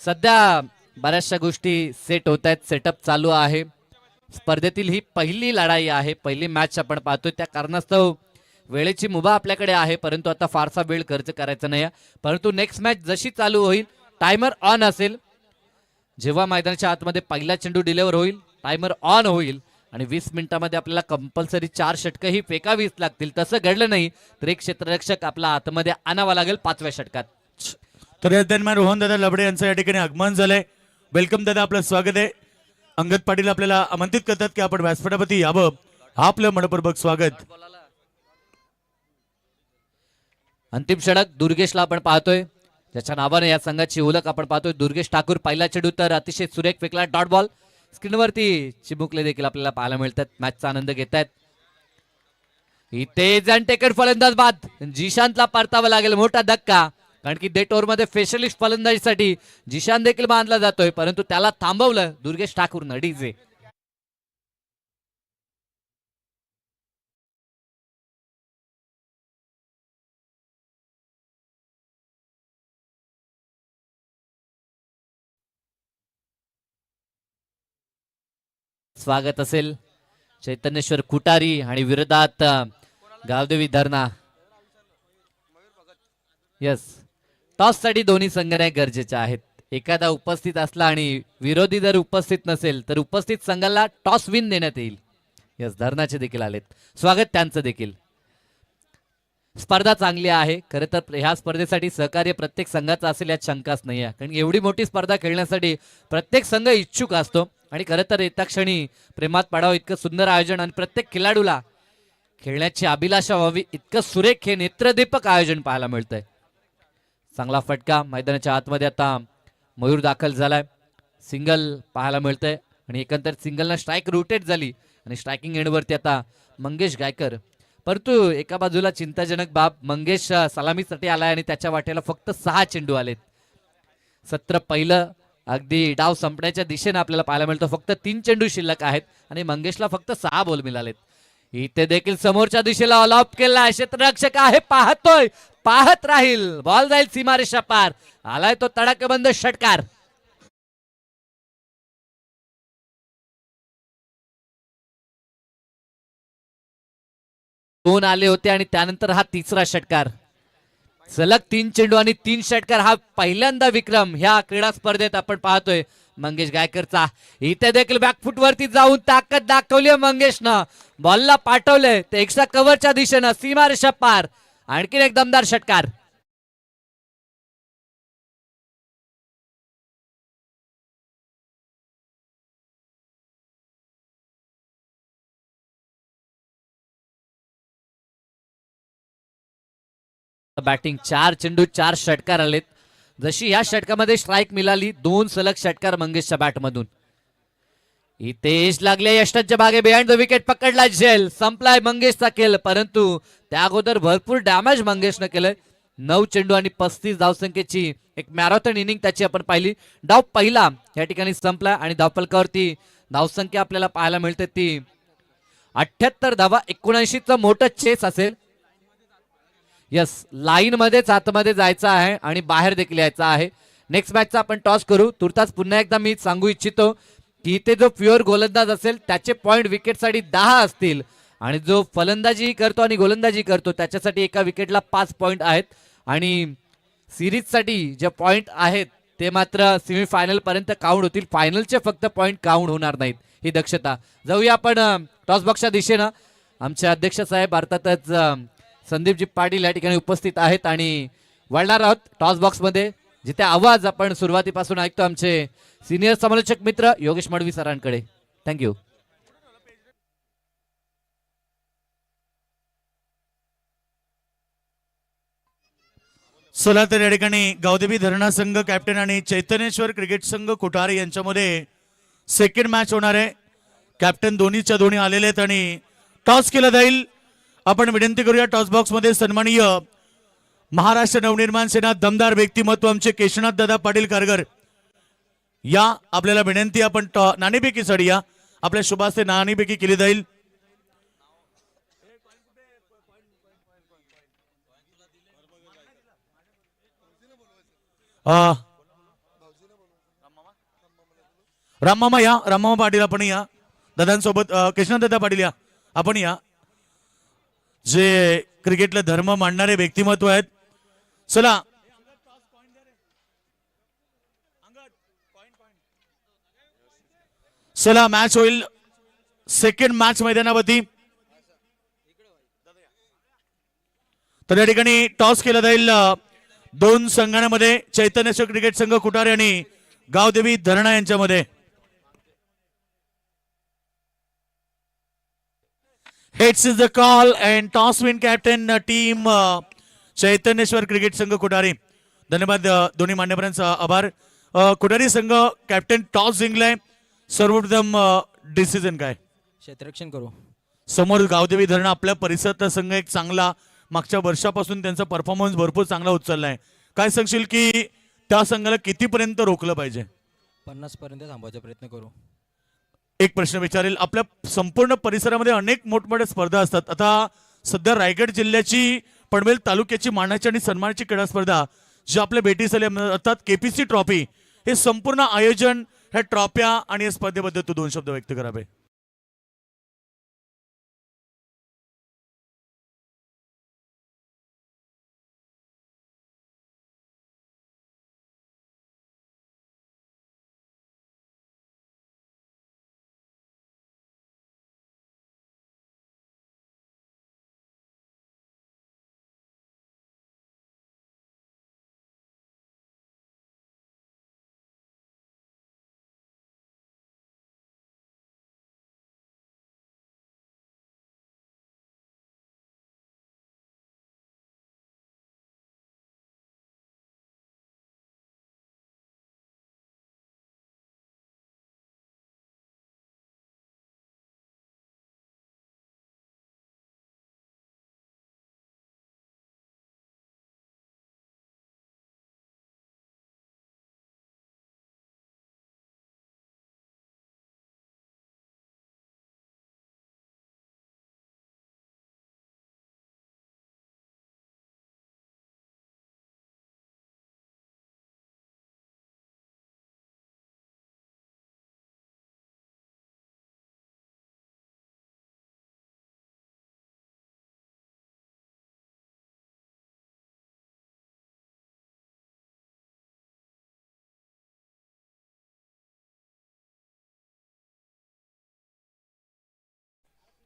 सध्या बऱ्याचशा गोष्टी सेट होत आहेत, सेटअप चालू आहे. स्पर्धेतील ही पहिली लढाई आहे, पहिली मॅच आपण पाहतोय. त्या कारणास्तव वेळेची मुभा आपल्याकडे आहे, परंतु आता फारसा वेळ खर्च करायचा नाही. परंतु नेक्स्ट मॅच जशी चालू होईल, टायमर ऑन असेल. जेव्हा मैदानाच्या आतमध्ये पहिला चेंडू डिलिव्हर होईल, टायमर ऑन होईल आणि 20 मिनिटांमध्ये आपल्याला कंपल्सरी 4 षटकं फेकावीच लागतील. तसं घडलं नाही तर एक क्षेत्ररक्षक आपला आतमध्ये आणावा लागेल 5व्या षटकात. तर या दरम्यान रोहन दादा लबडे यांचं या ठिकाणी आगमन झालंय. वेलकम दादा, आपलं स्वागत आहे. अंगद पाटील आपल्याला आमंत्रित करतात की आपण व्यासपीठावरती यावं. आपलं मनपूर्वक स्वागत. अंतिम षटक दुर्गेशला आपण पाहतोय, ज्याच्या नावाने या संघाची ओळख आपण पाहतोय. दुर्गेश ठाकूर. पहिला चेंडू तर अतिशय सुरेख फेकला, डॉट बॉल. स्क्रीनवरती चिमुकले देखील आपल्याला पाहायला मिळतात, मॅचचा आनंद घेत आहेत. इथे टेकन फलंदाज बाद, जिशांतला परतावा लागेल. मोठा धक्का, कारण की डेट ओव्हरमध्ये स्पेशलिस्ट फलंदाजीसाठी जिशान देखील बांधला जातोय, परंतु त्याला थांबवलं दुर्गेश ठाकूरनं डीजे. स्वागत असेल चैतन्येश्वर कुटारी आणि विरोधात गावदेवी धरणा. यस, टॉस साठी दोन्ही संघाने गरजेचे आहेत. एखादा उपस्थित असला आणि विरोधी जर उपस्थित नसेल तर उपस्थित संघाला टॉस विन देण्यात येईल. यस, धरणाचे देखील आलेत, स्वागत त्यांचं देखील. स्पर्धा चांगली आहे. खरं तर ह्या स्पर्धेसाठी सहकार्य प्रत्येक संघाचा असेल यात शंकाच नाही आहे, कारण एवढी मोठी स्पर्धा खेळण्यासाठी प्रत्येक संघ इच्छुक असतो. आणि खरं तर येत्या क्षणी प्रेमात पडावं इतकं सुंदर आयोजन आणि प्रत्येक खिलाडूला खेळण्याची अभिलाषा व्हावी इतकं सुरेख हे नेत्रदीपक आयोजन पाहायला मिळतंय. चांगला फटका मैदानाच्या आतमध्ये आता मयूर दाखल झालाय. सिंगल पाहायला मिळतंय आणि एकंदर सिंगलनं स्ट्राईक रोटेट झाली आणि स्ट्रायकिंग एंडवरती आता मंगेश गायकर. परंतु एका बाजूला चिंताजनक बाब, मंगेश सलामीसाठी आलाय आणि त्याच्या वाटेला फक्त 6 चेंडू आलेत. सत्र पहिलं अगदी डाव संपण्याच्या दिशेने आपल्याला पाहायला मिळतं. फक्त 3 चेंडू शिल्लक आहेत आणि मंगेशला फक्त 6 बॉल मिळालेत. इथे देखील समोरच्या दिशेला ऑल ऑफ केला, क्षेत्ररक्षक आहे, पाहतोय, पाहत राहील, बॉल जाईल सीमारेषा पार. आलाय तो तडाखेबंद षटकार. दोन आले होते आणि त्यानंतर हा तिसरा षटकार. सलग 3 चेंडू आणि 3 षटकार हा पहिल्यांदा विक्रम ह्या क्रीडा स्पर्धेत आपण पाहतोय मंगेश गायकरचा. इथे देखील बॅकफुट वरती जाऊन ताकद दाखवली मंगेशनं, बॉलला पाठवलंय ते एक्स्ट्रा कव्हरच्या दिशेनं, सीमारेषा पार. आणखीन एक दमदार षटकार. बॅटिंग 4 चेंडू 4 षटकार आलेत. जशी या षटकामध्ये स्ट्राईक मिळाली, 2 सलग षटकार मंगेशच्या बॅटमधून. इथे यश लागले, यष्टाच्या भागे बिहाइंड द विकेट पकडला झेल, संपलाय मंगेशचा खेळ. परंतु त्या अगोदर भरपूर डॅमेज मंगेशनं केलंय. 9 चेंडू आणि 35 धावसंख्येची एक मॅरेथॉन इनिंग त्याची आपण पाहिली. डाव पहिला या ठिकाणी संपला आणि धावफलकावरती धावसंख्या आपल्याला पाहायला मिळते ती 78 धावा. 79चं मोठं चेस असेल. यस, लाईन मध्येच आतमध्ये जायचं आहे आणि बाहेर देखील यायचं आहे. नेक्स्ट मॅचचा आपण टॉस करू. तुर्तास पुन्हा एकदा मी सांगू इच्छितो की इथे जो प्युअर गोलंदाज असेल त्याचे पॉइंट विकेटसाठी 10 असतील आणि जो फलंदाजी करतो आणि गोलंदाजी करतो त्याच्यासाठी एका विकेटला 5 पॉइंट आहेत. आणि सिरीजसाठी जे पॉइंट आहेत ते मात्र सेमीफायनल पर्यंत काउंट होतील. फायनलचे फक्त पॉइंट काउंट होणार नाहीत, ही दक्षता. जाऊया आपण टॉस बॉक्सच्या दिशेनं. आमचे अध्यक्ष साहेब अर्थातच संदीपजी पाटील या ठिकाणी उपस्थित आहेत आणि वळणार आहोत टॉस बॉक्स मध्ये, जिथे आवाज आपण सुरुवातीपासून ऐकतो आमचे सिनियर समालोचक मित्र योगेश मडवी सरांकडे. थँक्यू. चला तर या ठिकाणी गावदेवी धरणा संघ कॅप्टन आणि चैतन्येश्वर क्रिकेट संघ कोठारी यांच्यामध्ये सेकंड मॅच होणार आहे. कॅप्टन दोन्हीच्या दोन्ही आलेले आहेत आणि टॉस केला जाईल. आपण विनंती करूया टॉस बॉक्स मध्ये सन्माननीय महाराष्ट्र नवनिर्माण सेना दमदार व्यक्तिमत्व आमचे केशनाथ दादा पाटील कारगर या आपल्याला विनंती. आपण नाणेफेकीसाठी या आपल्या शुभास्ते नाणेफेकी केली जाईल. राममामा या, राममामा पाटील आपण या, दादांसोबत केशनाथ दादा पाटील या, आपण या, जे क्रिकेटला धर्म मांडणारे व्यक्तिमत्व आहेत. चला चला मॅच होईल सेकंड मॅच मैदानावरती. तर या ठिकाणी टॉस केला जाईल दोन संघांमध्ये, चैतन्येश्वर क्रिकेट संघ कुटारे आणि गावदेवी धरणा यांच्यामध्ये. Heads is the call and toss win captain team Chaitanyeshwar cricket संघ कुटारी. धन्यवाद दोन्ही मान्यवरांचा आभार. कुटारी संघ कॅप्टन टॉस जिंकलाय. सर्वप्रथम डिसिजन काय? क्षेत्ररक्षण करू. समोर गावदेवी धरण आपल्या परिसरातला संघ एक चांगला मागच्या वर्षापासून त्यांचा परफॉर्मन्स भरपूर चांगला उचललाय. काय सांगशील की त्या संघाला कितीपर्यंत रोखलं पाहिजे? 50 पर्यंत थांबवायचा प्रयत्न करू. एक प्रश्न विचारेल, आपल्या संपूर्ण परिसरामध्ये अनेक मोठमोठ्या स्पर्धा असतात. आता सध्या रायगड जिल्ह्याची पनवेल तालुक्याची मानाची आणि सन्मानाची क्रीडा स्पर्धा जी आपल्या भेटीस आली अर्थात केपीसी ट्रॉफी, हे संपूर्ण आयोजन, ह्या ट्रॉफ्या आणि या स्पर्धेबद्दल तू 2 शब्द व्यक्त करावे.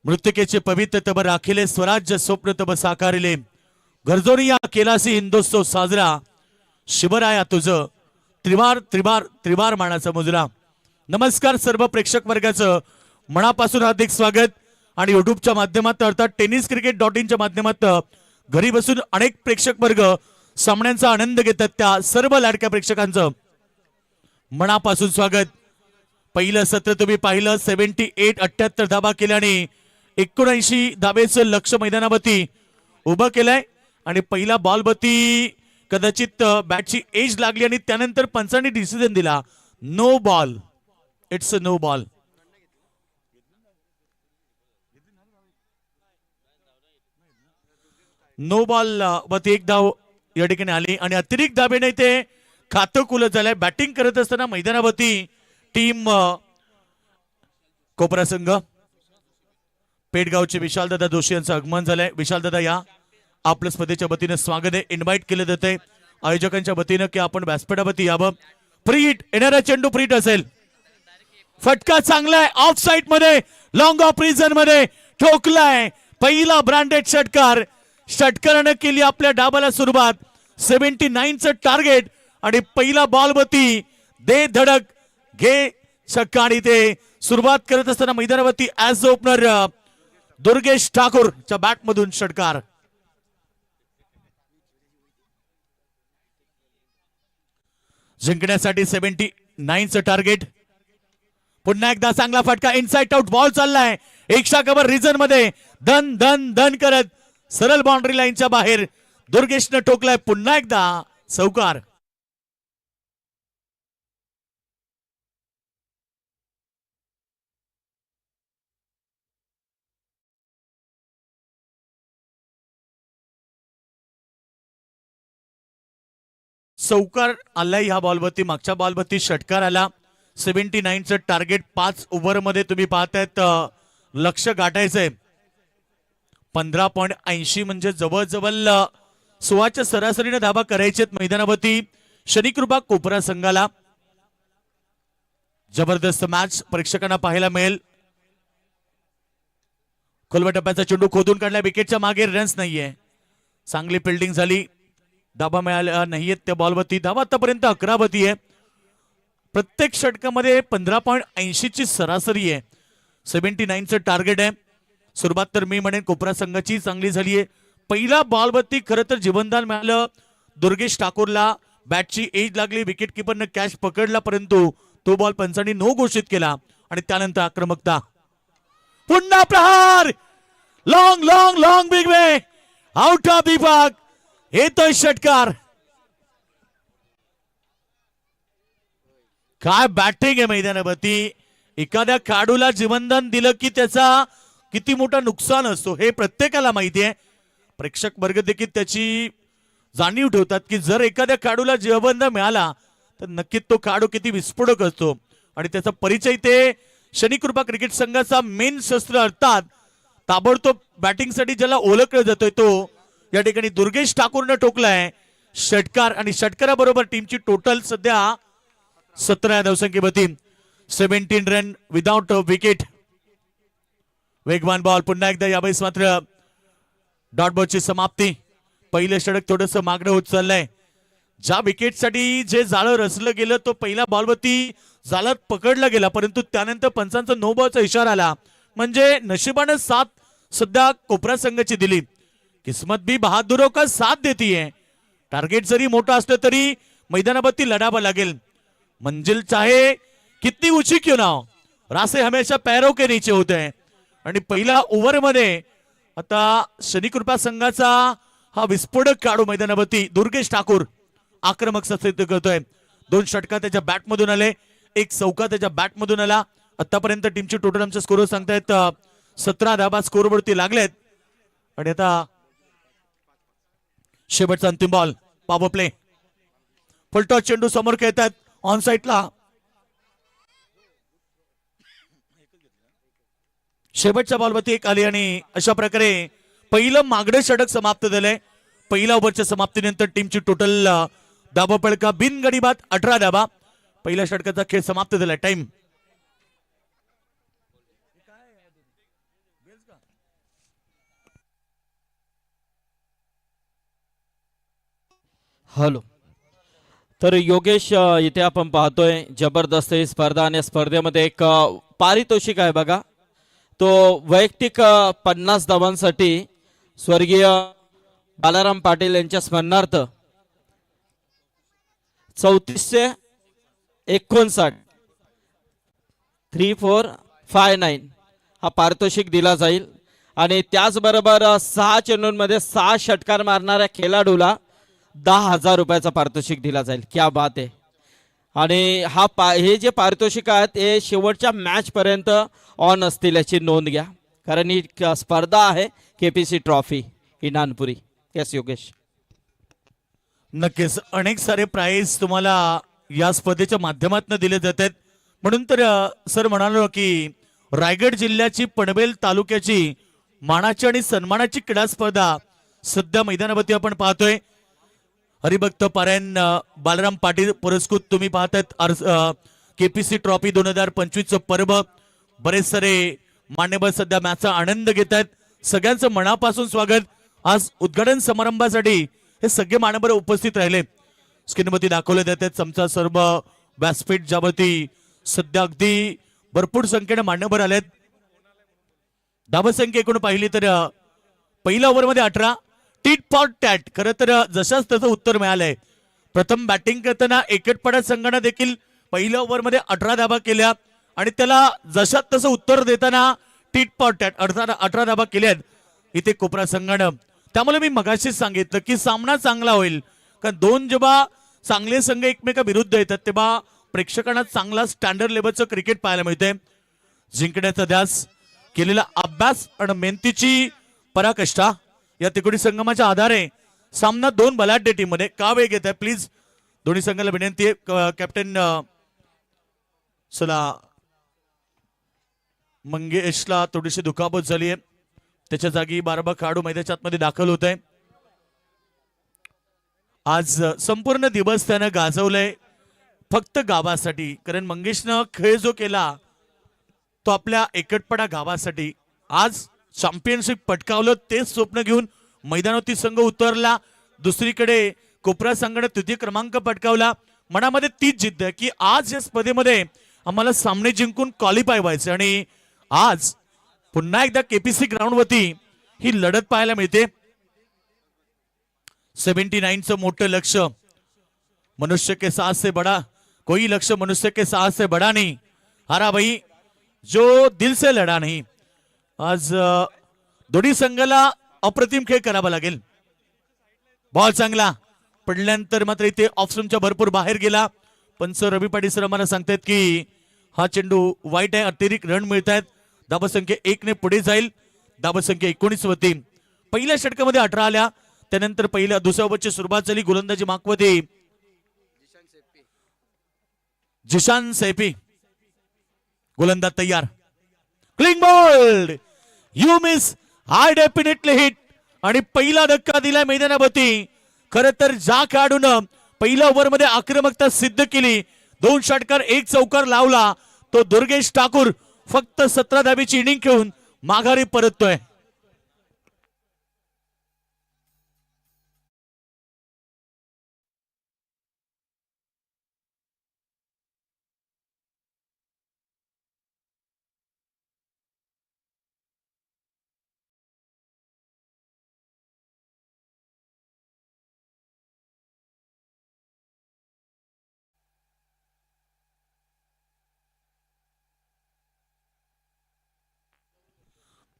मृत्तिकेचे पवित्र तब राखिले, स्वराज्य स्वप्न तब साकारिले, गरजोरी या केलासी हिंदोत्सव साजरा, शिवराया तुझ त्रिवार त्रिवार त्रिवार मानाचा मुजरा. नमस्कार सर्व प्रेक्षक वर्गाचं मनापासून हार्दिक स्वागत. आणि युट्यूबच्या माध्यमातून अर्थात tenniscricket.in च्या माध्यमातून घरी बसून अनेक प्रेक्षक वर्ग सामन्यांचा आनंद घेतात, त्या सर्व लाडक्या प्रेक्षकांचं मनापासून स्वागत. पहिलं सत्र तुम्ही पाहिलं, 78 धाबा केल्याने 79 धाबेचं लक्ष मैदानावरती उभं केलंय. आणि पहिला बॉलवरती कदाचित बॅटची एज लागली आणि त्यानंतर पंचांनी डिसिजन दिला, no ball, it's a no ball. No ball वरती एक धाव या ठिकाणी आली आणि अतिरिक्त धाबेने ते खातं खुलं झालंय. बॅटिंग करत असताना मैदानावरती टीम कोपरा संघ पेडगावचे विशालदादा जोशी यांचं आगमन झालंय. विशालदादा या, आपल्या स्पर्धेच्या वतीनं स्वागत आहे. इन्व्हाइट केलं जातंय आयोजकांच्या वतीनं की आपण व्यासपीठावरती यावं. फ्री हिट, येणारा चेंडू फ्री हिट असेल. फटका चांगलाय, ऑफ साइड मध्ये, लॉंग ऑफ रिजन मध्ये ठोकलाय. पहिला ब्रँडेड षटकार, षटकारानं केली आपल्या डाबाला सुरुवात. 79चं टार्गेट आणि पहिला बॉलवरती दे धडक घे छक्का. आणि ते सुरुवात करत असताना मैदानावरती ऍज ओपनर दुर्गेश ठाकूरच्या बॅट मधून षटकार. जिंकण्यासाठी 79चं टार्गेट. पुन्हा एकदा चांगला फटका, इनसाइड आउट बॉल चाललाय एकशा कव्हर रिजन मध्ये, धन धन धन करत सरळ बाउंड्री लाईनच्या बाहेर दुर्गेशनं ठोकलाय. पुन्हा एकदा चौकार. चौकार आलाय ह्या बॉलवरती. मागच्या बॉलवरती षटकार आला. 79चं टार्गेट 5 ओव्हरमध्ये तुम्ही पाहतायत लक्ष गाठायचंय. 15.80 म्हणजे जवळजवळ 16च्या सरासरीने धाबा करायचेत मैदानावरती शनिकृपा कोपरा संघाला. जबरदस्त मॅच प्रेक्षकांना पाहायला मिळेल. खोलवा टप्प्याचा चेंडू खोदून काढला, विकेटच्या मागे रन्स नाहीये. चांगली फिल्डिंग झाली, धाबा मिळाल्या नाहीयेत त्या बॉलवरती. धाबा आतापर्यंत 11 आहे. प्रत्येक षटकामध्ये 15.80 ची सरासरी आहे. 79चं टार्गेट आहे. सुरुवात तर मी म्हणेन कोपरा संघाची चांगली झाली आहे. पहिला बॉलवरती खरं तर जीवनदान मिळालं दुर्गेश ठाकूरला. बॅटची एज लागली, विकेट किपरनं कॅच पकडला, परंतु तो बॉल पंचांनी नो घोषित केला. आणि त्यानंतर आक्रमकता, पुन्हा प्रहार, long long long big way, out of विभाग, येतोय षटकार. काय बॅटिंग आहे मैदानावरती. एखाद्या खेळाडूला जीवनदान दिलं की त्याचा किती मोठा नुकसान असतो हे प्रत्येकाला माहिती आहे. प्रेक्षक वर्ग देखील त्याची जाणीव ठेवतात की जर एखाद्या खेळाडूला जीवनदान मिळाला तर नक्कीच तो खेळाडू किती विस्फोटक असतो. आणि त्याचा परिचय ते शनिकृपा क्रिकेट संघाचा मेन शस्त्र अर्थात ताबडतोब बॅटिंगसाठी ज्याला ओळखलं जातोय तो या ठिकाणी दुर्गेश ठाकूरने टोकलाय षटकार. आणि षटकाराबरोबर टीमची टोटल सध्या 17 धावसंख्येवरती 17 रन विदाउट विकेट. वेगवान बॉल पुन्हा एकदा यावेळेस मात्र डॉट बॉलची समाप्ती. पहिलं षटक थोडंसं मागणं होत चाललंय. ज्या विकेटसाठी जे जाळं रचलं गेलं तो पहिल्या बॉलवरती जाळात पकडला गेला परंतु त्यानंतर पंचांचा नो बॉलचा इशारा आला. म्हणजे नशिबानं साथ सध्या कोपरा संघाची दिली. किस्मत भी बहादुरों का साथ देती है. टार्गेट जरी मोठा असलं तरी मैदानावरती लढावं लागेल. मंजिल चाहे कितनी ऊंची क्यों ना हो, रास्ते हमेशा पैरों के नीचे होते हैं. आणि पहिल्या ओव्हरमध्ये आता शनिकृपा संघाचा हा विस्फोटक खेळाडू मैदानावरती दुर्गेश ठाकूर आक्रमक सत्य करतोय. 2 षटका त्याच्या बॅटमधून आले, 1 चौका त्याच्या बॅटमधून आला. आतापर्यंत टीमची टोटल आमच्या स्कोर सांगतायत 17 धाबा स्कोरवरती लागलेत. आणि आता शेवटचा अंतिम बॉल पॉवर प्ले. फुलटॉस चेंडू समोर खेळतात ऑन साईडला. शेवटच्या बॉलवरती 1 आली आणि अशा प्रकारे पहिलं मागडे षटक समाप्त झालंय. पहिल्या ओव्हरच्या समाप्तीनंतर टीमची टोटल धाबा पळका बिनगडी बाद 18 धाबा. पहिल्या षटकाचा खेळ समाप्त झालाय. Time hello. तर योगेश इथे आपण पाहतोय जबरदस्त ही स्पर्धा आणि स्पर्धेमध्ये एक पारितोषिक आहे बघा. तो वैयक्तिक 50 धावांसाठी स्वर्गीय बालाराम पाटील यांच्या स्मरणार्थ 3459 3459 हा पारितोषिक दिला जाईल. आणि त्याचबरोबर 6 चेंडूंमध्ये 6 षटकार मारणाऱ्या खेळाडूला 10,000 रुपयाचा पारितोषिक दिला जाईल. क्या बात आहे. आणि हे जे पारितोषिक आहेत हे शेवटच्या मॅच पर्यंत ऑन असतील याची नोंद घ्या, कारण ही स्पर्धा आहे KPC ट्रॉफी इनानपुरी. येस योगेश. नक्कीच अनेक सारे प्राइज तुम्हाला या स्पर्धेच्या माध्यमातून दिले जातात. म्हणून तर सर म्हणालो की रायगड जिल्ह्याची पनवेल तालुक्याची मानाची आणि सन्मानाची क्रीडा स्पर्धा सध्या मैदानावरती आपण पाहतोय. हरिभक्त पारायण बालराम पाटील पुरस्कृत तुम्ही पाहतात KPC ट्रॉफी 2025 पर्व. बरेच सारे मान्यवर सध्या मॅचचा आनंद घेत आहेत. सगळ्यांचं मनापासून स्वागत. आज उद्घाटन समारंभासाठी हे सगळे मान्यवर उपस्थित राहिले. स्क्रीनवरती दाखवले जातात चमचा सर्व व्यासपीठ ज्यावरती सध्या अगदी भरपूर संख्येने मान्यवर आलेत. धावसंख्या एकूण पाहिली तर पहिल्या ओव्हरमध्ये 18 टीट फॉर टॅट. खरं तर जशाच तसं उत्तर मिळालंय. प्रथम बॅटिंग करताना एकटपडा संघाने देखील पहिल्या ओव्हरमध्ये 18 धाबा केल्या आणि त्याला जशात तसं उत्तर देताना टीट फॉर टॅट 18 धाबा केल्यात इथे कोपरा संघानं. त्यामुळे मी मगाशीच सांगितलं की सामना चांगला होईल, कारण दोन जेव्हा चांगले संघ एकमेकाविरुद्ध येतात तेव्हा प्रेक्षकांना चांगला स्टँडर्ड लेवलचं क्रिकेट पाहायला मिळते. जिंकण्याचा ध्यास, केलेला अभ्यास आणि मेहनतीची पराकाष्ठा या तिकोडी संगमाच्या आधारे सामना 2 बलाढ्य टीम मध्ये का वेग येत आहे. प्लीज दोन्ही संघाला विनंती आहे. कॅप्टन चला मंगेशला थोडीशी दुखापत झाली आहे, त्याच्या जागी बारबा खेळाडू मैदानाच्या आतमध्ये दाखल होत आहे. आज संपूर्ण दिवस त्यानं गाजवलंय फक्त गावासाठी, कारण मंगेशनं खेळ जो केला तो आपल्या एकटपडा गावासाठी. आज चॅम्पियनशिप पटकावलं तेच स्वप्न घेऊन मैदानावरती संघ उतरला. दुसरीकडे कोपरा संघाने 3य क्रमांक पटकावला. मनामध्ये तीच जिद्द आहे की आज या स्पर्धेमध्ये आम्हाला सामने जिंकून क्वालिफाय व्हायचे आणि आज पुन्हा एकदा KPC ग्राउंडवरती ही लढत पाहायला मिळते. 79चं मोठं लक्ष, मनुष्य के साथ से बड़ा कोई लक्ष्य मनुष्य के साथ से बड़ा नहीं, हारा भाई जो दिल से लढा नाही. आज दोन्ही संघाला अप्रतिम खेळ करावा लागेल. बॉल चांगला पडल्यानंतर मात्र इथे ऑफ स्टंपच्या भरपूर बाहेर गेला. पंच रवी पाटील सर आम्हाला सांगतायत की हा चेंडू वाईट आहे, अतिरिक्त रन मिळत आहेत. धावसंख्या 1 ने पुढे जाईल. धावसंख्या 19 होती. पहिल्या षटकामध्ये 18 आल्या. त्यानंतर पहिल्या दुसऱ्या ओव्हरची सुरुवात झाली. गोलंदाजी मागवते जिशान सैफी. गोलंदाज तयार. Cling ball, you miss, I definitely hit. आणि पहिला धक्का दिलाय मैदानावरती. खर तर ज्या खेळाडून पहिल्या ओव्हरमध्ये आक्रमकता सिद्ध केली, 2 षटकार 1 चौकार लावला, तो दुर्गेश ठाकूर फक्त 17 धाबीची इनिंग खेळून माघारी परततोय.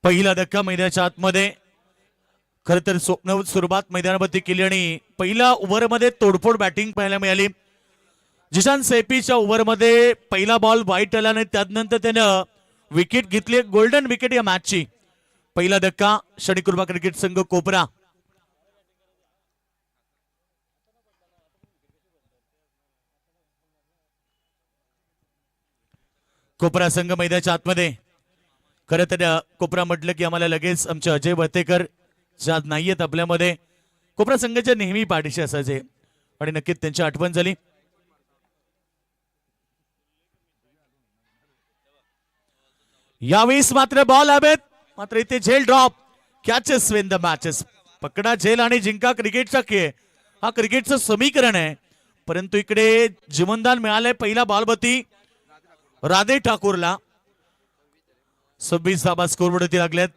पहिला धक्का मैदानाच्या आतमध्ये. खर तर स्वप्न सुरुवात मैदानावरती केली आणि पहिल्या ओव्हरमध्ये तोडफोड बॅटिंग पाहायला मिळाली. जिशान सैफीच्या ओव्हरमध्ये पहिला बॉल वाईट आला आणि त्यानंतर त्यानं विकेट घेतली, गोल्डन विकेट या मॅचची. पहिला धक्का शनिकुर्बा क्रिकेट संघ कोपरा. कोपरा संघ मैदानाच्या आतमध्ये. खरं तर कोपरा म्हटलं की आम्हाला लगेच आमचे अजय वर्तेकर ज्या नाहीयेत आपल्यामध्ये, कोपरा संघाच्या नेहमी पाठीशी असायचे आणि नक्कीच त्यांची आठवण झाली. यावेळेस मात्र बॉल हवेत, मात्र इथे झेल drop. Catches win the matches. पकडा झेल आणि जिंका क्रिकेटचा खेळ, हा क्रिकेटचं समीकरण आहे. परंतु इकडे जीवनदान मिळालंय पहिला बॉलवरती राधे ठाकूरला. 26 धाबा स्कोरवरती लागल्यात.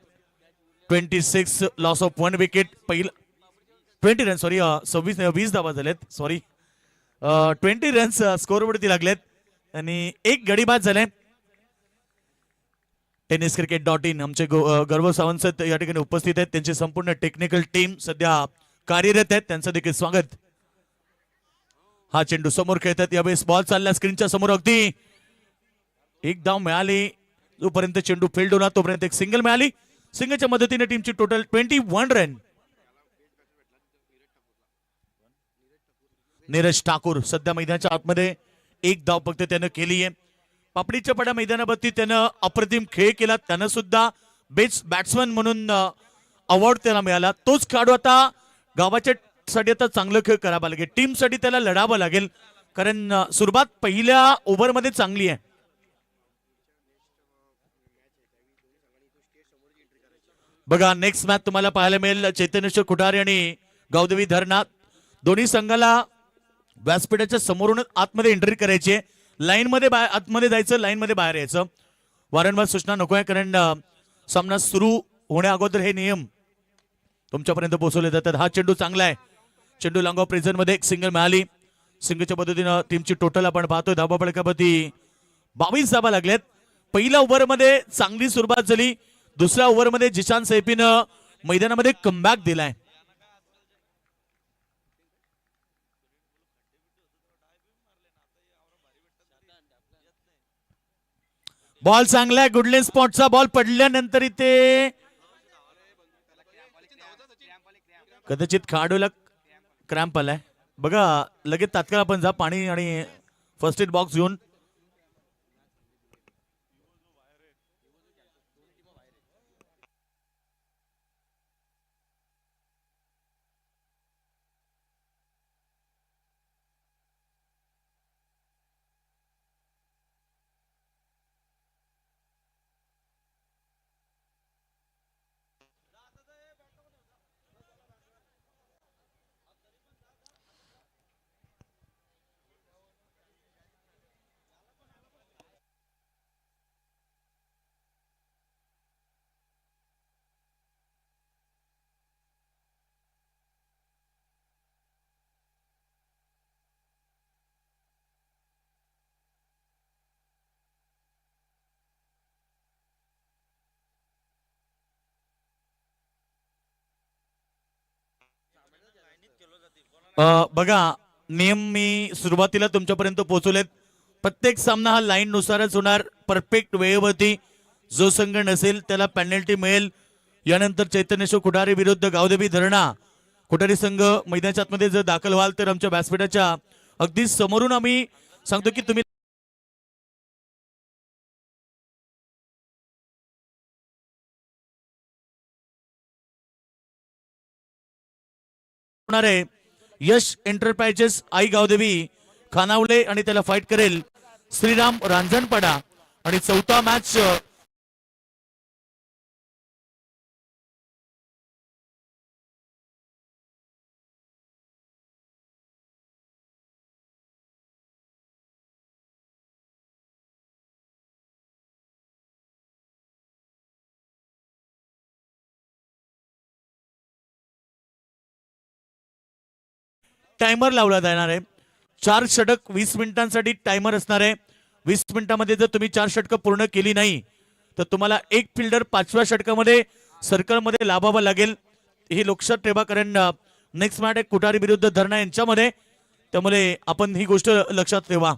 26 लॉस ऑफ 1 विकेट. पहिला 20 रन, सॉरी 20 धाबा झाल्यात, सॉरी 20 रन्स स्कोरवरती लागलेत आणि एक गडी बाद झाले. tenniscricket.in आमचे गर्व सावंत या ठिकाणी उपस्थित आहेत. त्यांची संपूर्ण टेक्निकल टीम सध्या कार्यरत आहेत, त्यांचं देखील स्वागत. हा चेंडू समोर खेळतात. यावेळेस बॉल चालला स्क्रीनच्या समोर. अगदी एक धाव मिळाली. जोपर्यंत चेंडू फील्ड होणार तोपर्यंत एक सिंगल मिळाली. सिंगलच्या मदतीने टीमची टोटल 21 रन. नीरज ठाकूर सध्या मैदानाच्या आतमध्ये एक धाव फक्त त्यानं केली आहे. पापडीच्या पडा मैदानावरती त्यानं अप्रतिम खेळ केला. त्यानं सुद्धा बेस्ट बॅट्समन म्हणून अवॉर्ड त्याला मिळाला. तोच खेळाडू आता गावाच्या साठी आता चांगलं खेळ करावा लागेल. टीमसाठी त्याला लढावं लागेल, कारण सुरुवात पहिल्या ओव्हरमध्ये चांगली आहे. बघा नेक्स्ट मॅच तुम्हाला पाहायला मिळेल चैतन्य खुटारे आणि गावदेवी धरणात. दोन्ही संघाला व्यासपीठाच्या समोरून आतमध्ये एंट्री करायची. लाईन मध्ये आतमध्ये जायचं, लाईन मध्ये बाहेर यायचं. वारंवार सूचना नको आहे, कारण सामना सुरू होण्या अगोदर हे नियम तुमच्यापर्यंत पोहोचवले जातात. हा चेंडू चांगला आहे. चेंडू लांगा प्रेझेंट मध्ये एक सिंगल मिळाली. सिंगलच्या पद्धतीनं टीमची टोटल आपण पाहतोय धाबा फलकापती 22 धाबा लागल्यात. पहिल्या ओव्हरमध्ये चांगली सुरुवात झाली. दुसऱ्या ओव्हरमध्ये जिशान सैफीनं मैदानामध्ये कमबॅक दिलाय. बॉल चांगला आहे. गुडलेन स्पॉटचा बॉल पडल्यानंतर इथे कदाचित खेळाडूला क्रॅम्प आलाय. बघा लगेच तात्काळ आपण जा पाणी आणि फर्स्ट एड बॉक्स घेऊन. बघा नियम मी सुरुवातीला तुमच्यापर्यंत पोहोचवलेत. प्रत्येक सामना हा लाईन नुसारच होणार, परफेक्ट वेळेवरती. जो संघ नसेल त्याला पेनल्टी मिळेल. यानंतर चैतन्येश्वर कुठारे विरुद्ध गावदेवी धरणा. कुठारी संघ मैदानाच्या आतमध्ये जर दाखल व्हाल तर आमच्या व्यासपीठाच्या अगदी समोरून आम्ही सांगतो की तुम्ही होणार आहे. यश एंटरप्राइजेस आई गावदेवी खानावले आणि त्याला फाईट करेल श्रीराम रांजणपाडा. आणि चौथा मॅच टायमर लावला जाणार आहे. 4 षटक 20 मिनिटांसाठी टायमर असणार आहे. 20 मिनिटांमध्ये जर तुम्ही 4 षटकं पूर्ण केली नाही तर तुम्हाला एक फिल्डर 5व्या षटकामध्ये सर्कलमध्ये लाभावं लागेल. ही लक्षात ठेवा, कारण नेक्स्ट मॅच आहे कुठारी विरुद्ध धरणा यांच्यामध्ये. त्यामुळे आपण ही गोष्ट लक्षात ठेवा.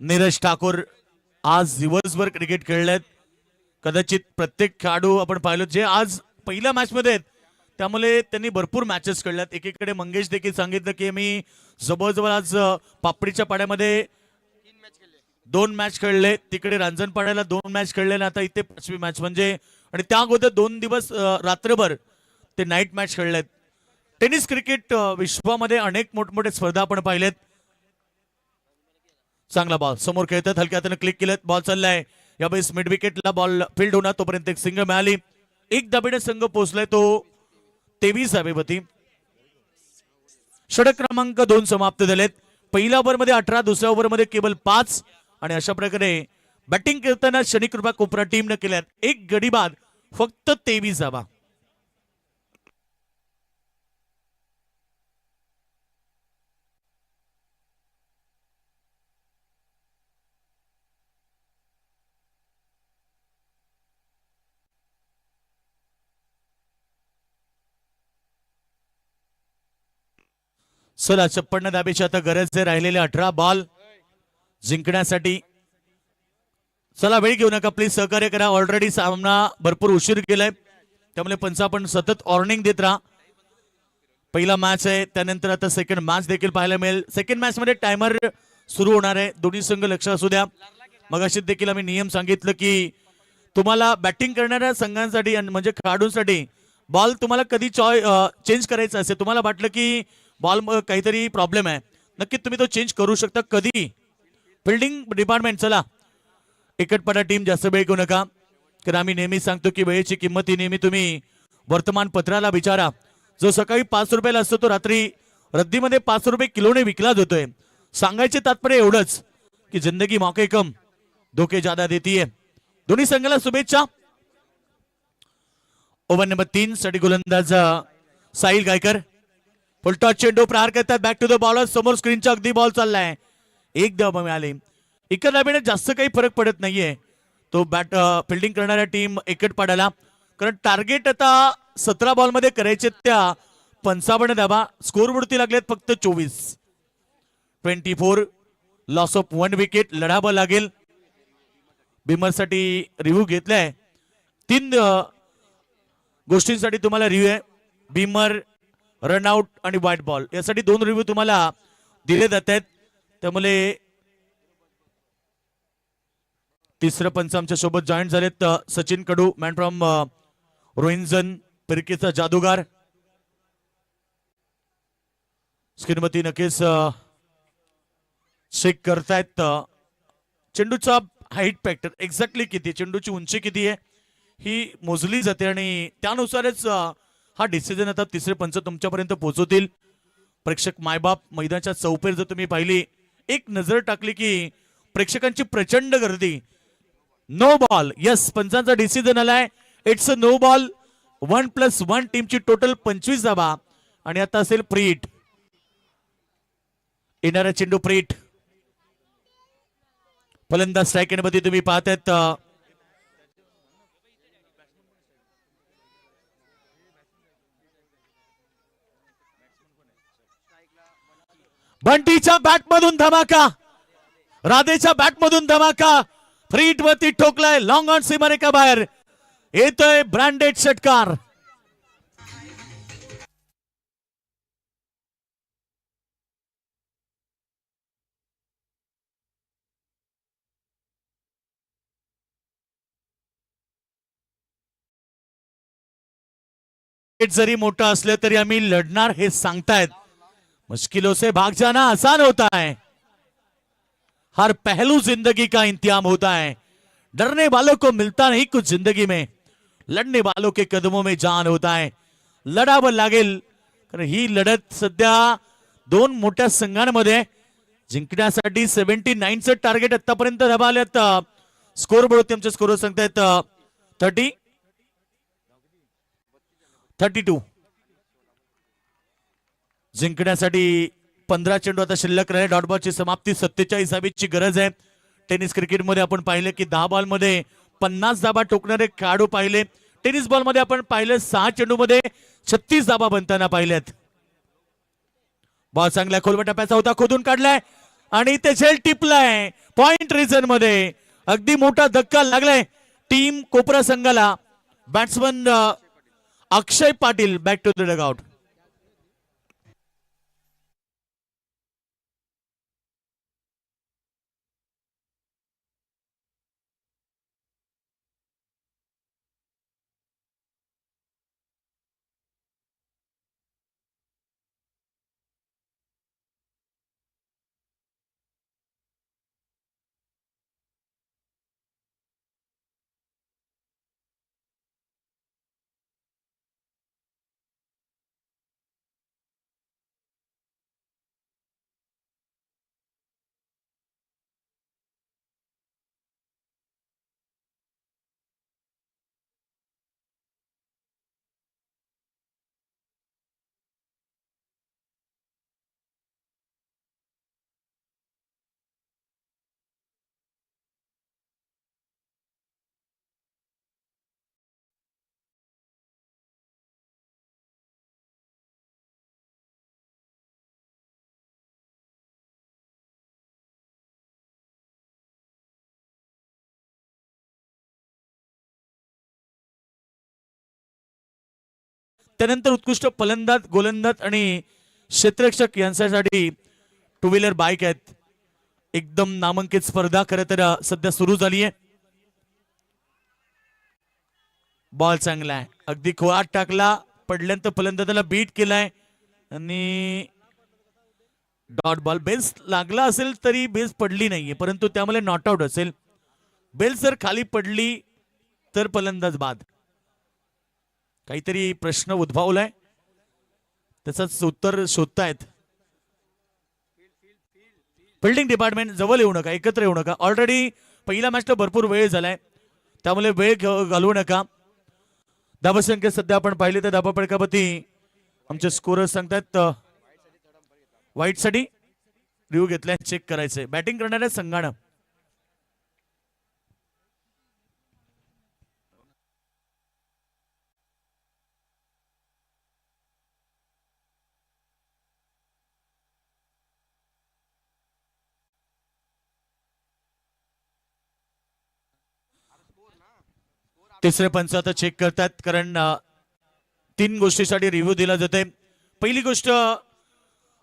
नीरज ठाकूर आज दिवसभर क्रिकेट खेळलेत. कदाचित प्रत्येक खेळाडू आपण पाहिलो जे आज पहिल्या मॅच मध्ये आहेत, त्यामुळे त्यांनी भरपूर मॅचेस खेळल्यात. एकीकडे मंगेश देखील सांगितलं की मी जवळजवळ आज पापडीच्या पाड्यामध्ये 2 मॅच खेळले, तिकडे रांजणपाड्याला 2 मॅच खेळले, आता इथे 5वी मॅच म्हणजे. आणि त्या अगोदर 2 दिवस रात्रभर ते नाईट मॅच खेळलेत. टेनिस क्रिकेट विश्वामध्ये अनेक मोठमोठे स्पर्धा आपण पाहिलेत. चांगला बॉल समोर खेळतात, हलक्या हाताने क्लिक केलं, बॉल चाललाय. यावेळेस मिड विकेटला बॉल फील्ड होणार तोपर्यंत एक सिंगल मिळाली. एक दाबेने संघ पोहोचलाय तो 23 धावेवरती. षटक क्रमांक 2 समाप्त झालेत. पहिल्या ओव्हरमध्ये 18, दुसऱ्या ओव्हरमध्ये केवळ 5. आणि अशा प्रकारे बॅटिंग करताना शनिकृपा कोपरा टीमने केल्यात एक गडी बाद, फक्त 23 धावा. चला 56 धाब्याची आता गरज आहे. राहिलेले 18 बॉल जिंकण्यासाठी. चला वेळ घेऊ नका प्लीज, सहकार्य करा. ऑलरेडी सामना भरपूर उशीर गेलाय, त्यामुळे पंच आपण सतत वॉर्निंग देत राहा. पहिला मॅच आहे, त्यानंतर आता सेकंड मॅच देखील पाहायला मिळेल. सेकंड मॅच मध्ये टायमर सुरू होणार आहे. दोन्ही संघ लक्ष असू द्या. मगाशी देखील आम्ही नियम सांगितलं की तुम्हाला बॅटिंग करणाऱ्या संघांसाठी म्हणजे खेळाडूंसाठी बॉल तुम्हाला कधी चेंज करायचा असेल, तुम्हाला वाटलं की बॉल काहीतरी प्रॉब्लेम आहे, नक्की तुम्ही तो चेंज करू शकता कधी. फिल्डिंग डिपार्टमेंट चला एकटपणा टीम जास्त वेळ घेऊ नका, कारण आम्ही नेहमी सांगतो की वेळेची किंमत ही नेहमी तुम्ही वर्तमानपत्राला विचारा. जो सकाळी 5 रुपयाला असतो तो रात्री रद्दीमध्ये 5 रुपये किलोने विकला जातोय. सांगायचे तात्पर्य एवढंच की जिंदगी मौके कम धोके ज्यादा देती है. दोन्ही संघाला शुभेच्छा. ओव्हर नंबर 3 साठी गोलंदाज साहिल गायकर. फुलटॉस चेंडू प्रहार करतात. Back to the bowler. समोर स्क्रीनच्या अगदी बॉल चाललाय. एक धाव मिळाली. एका धावेने जास्त काही फरक पडत नाहीये तो फिल्डिंग करणाऱ्या टीम एकटपाड्याला, कारण टार्गेट आता 17 बॉल मध्ये करायचे त्या 55 धावा. स्कोर वरती लागलेत फक्त 24. 24 लॉस ऑफ 1 विकेट लढावं लागेल. बिमरसाठी रिव्ह्यू घेतलाय. 3 गोष्टींसाठी तुम्हाला रिव्ह्यू आहे. बिमर, रनआउट आणि व्हाईट बॉल यासाठी 2 रिव्ह्यू तुम्हाला दिले जात आहेत. त्यामुळे तिसरं पंच आमच्या सोबत जॉईन झालेत सचिन कडू, मॅन फ्रॉम रोहिंजन, फिरकीचा जादूगार. स्क्रीनवरती नक्कीच चेक करतायत चेंडूचा हाईट फॅक्टर एक्झॅक्टली किती, चेंडूची उंची किती आहे ही मोजली जाते आणि त्यानुसारच हा डिसिजन आता तिसरे पंच तुमच्यापर्यंत पोहोचवतील. प्रेक्षक मायबाप मैदानाच्या चौफेर जर तुम्ही पाहिली, एक नजर टाकली की प्रेक्षकांची प्रचंड गर्दी. नो बॉल, यस पंचांचा डिसिजन आलाय. It's a no ball. 1+1 टीमची टोटल 25 धावा. आणि आता असेल प्रीट. येणारा चेंडू प्रीट. फलंदाज स्ट्राईक मध्ये तुम्ही पाहतायत बंटीच्या बॅट मधून धमाका, राधेच्या बॅट मधून धमाका, फ्रीट वरती ठोकलाय, लॉंग ऑन सीमारेखा बाहेर येतोय ब्रँडेड षटकार. जरी मोठा असलं तरी आम्ही लढणार हे सांगतायत. मुश्किलों से भाग जाना आसान होता है, हर पहलू जिंदगी का इंतजाम होता है. डरने वालों को मिलता नहीं कुछ जिंदगी में, लढने वालों के कदमों में जान होता है. लढावं लागेल, कारण ही लढत सध्या दोन मोठ्या संघांमध्ये जिंकण्यासाठी 79चं टार्गेट आतापर्यंत दबावल्यात. स्कोर बोर्ड आमचे स्कोर सांगतायत 32. जिंकण्यासाठी 15 चेंडू आता शिल्लक राहिले. डॉट बॉलची समाप्ती 47वी गरज आहे. टेनिस क्रिकेटमध्ये आपण पाहिले की 10 बॉलमध्ये 50 धाबा ठोकणारे खेळाडू पाहिले. टेनिस बॉलमध्ये आपण पाहिलं 6 चेंडूमध्ये 36 धाबा बनताना पाहिल्यात. बॉल चांगला खोलवर टप्प्याचा होता, खोदून काढलाय आणि ते झेल टिपलाय पॉइंट रिजन मध्ये. अगदी मोठा धक्का लागलाय टीम कोपरा संघाला. Batsman Akshay Patil back to the dugout. त्यानंतर उत्कृष्ट फलंदाज, गोलंदाज आणि क्षेत्ररक्षक यांच्यासाठी टू व्हीलर बाईक आहेत. एकदम नामांकित स्पर्धा खरं तर सध्या सुरू झाली आहे. बॉल चांगला आहे, अगदी खोआत टाकला, पडल्यानंतर फलंदाजाला बीट केलाय आणि डॉट बॉल. बेल्स लागला असेल तरी बेल्स पडली नाहीये, परंतु त्यामुळे नॉट आउट असेल. बेल्स जर खाली पडली तर फलंदाज बाद. काहीतरी प्रश्न उद्भवलाय, त्याच उत्तर शोधतायत. फिल्डिंग डिपार्टमेंट जवळ येऊ नका, एकत्र येऊ नका. ऑलरेडी पहिल्या मॅचला भरपूर वेळ झालाय, त्यामुळे वेळ घालवू नका. धावसंख्या सध्या आपण पाहिले तर धाबा पडकापती आमचे स्कोरर सांगतात व्हाईट साठी रिव्ह्यू घेतलाय, चेक करायचंय बॅटिंग करणाऱ्या संघानं. तिसरे पंच आता चेक करतात, कारण 3 गोष्टीसाठी रिव्ह्यू दिला जाते. पहिली गोष्ट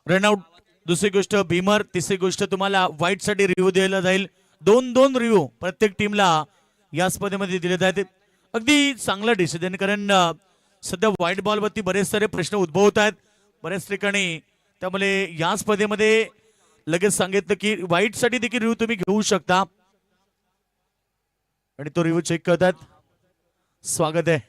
रनआउट, दुसरी गोष्ट भीमर, तिसरी गोष्ट तुम्हाला व्हाईट साठी रिव्ह्यू दिला जाईल. 2-2 रिव्ह्यू प्रत्येक टीमला या स्पर्धेमध्ये दिले जाते. अगदी चांगला डिसिजन, कारण सध्या व्हाईट बॉल वरती बरेच सारे प्रश्न उद्भवत आहेत बऱ्याच ठिकाणी. त्यामुळे या स्पर्धेमध्ये लगेच सांगितलं की व्हाईट साठी देखील रिव्ह्यू तुम्ही घेऊ शकता आणि तो रिव्ह्यू चेक करतात. स्वागत आहे.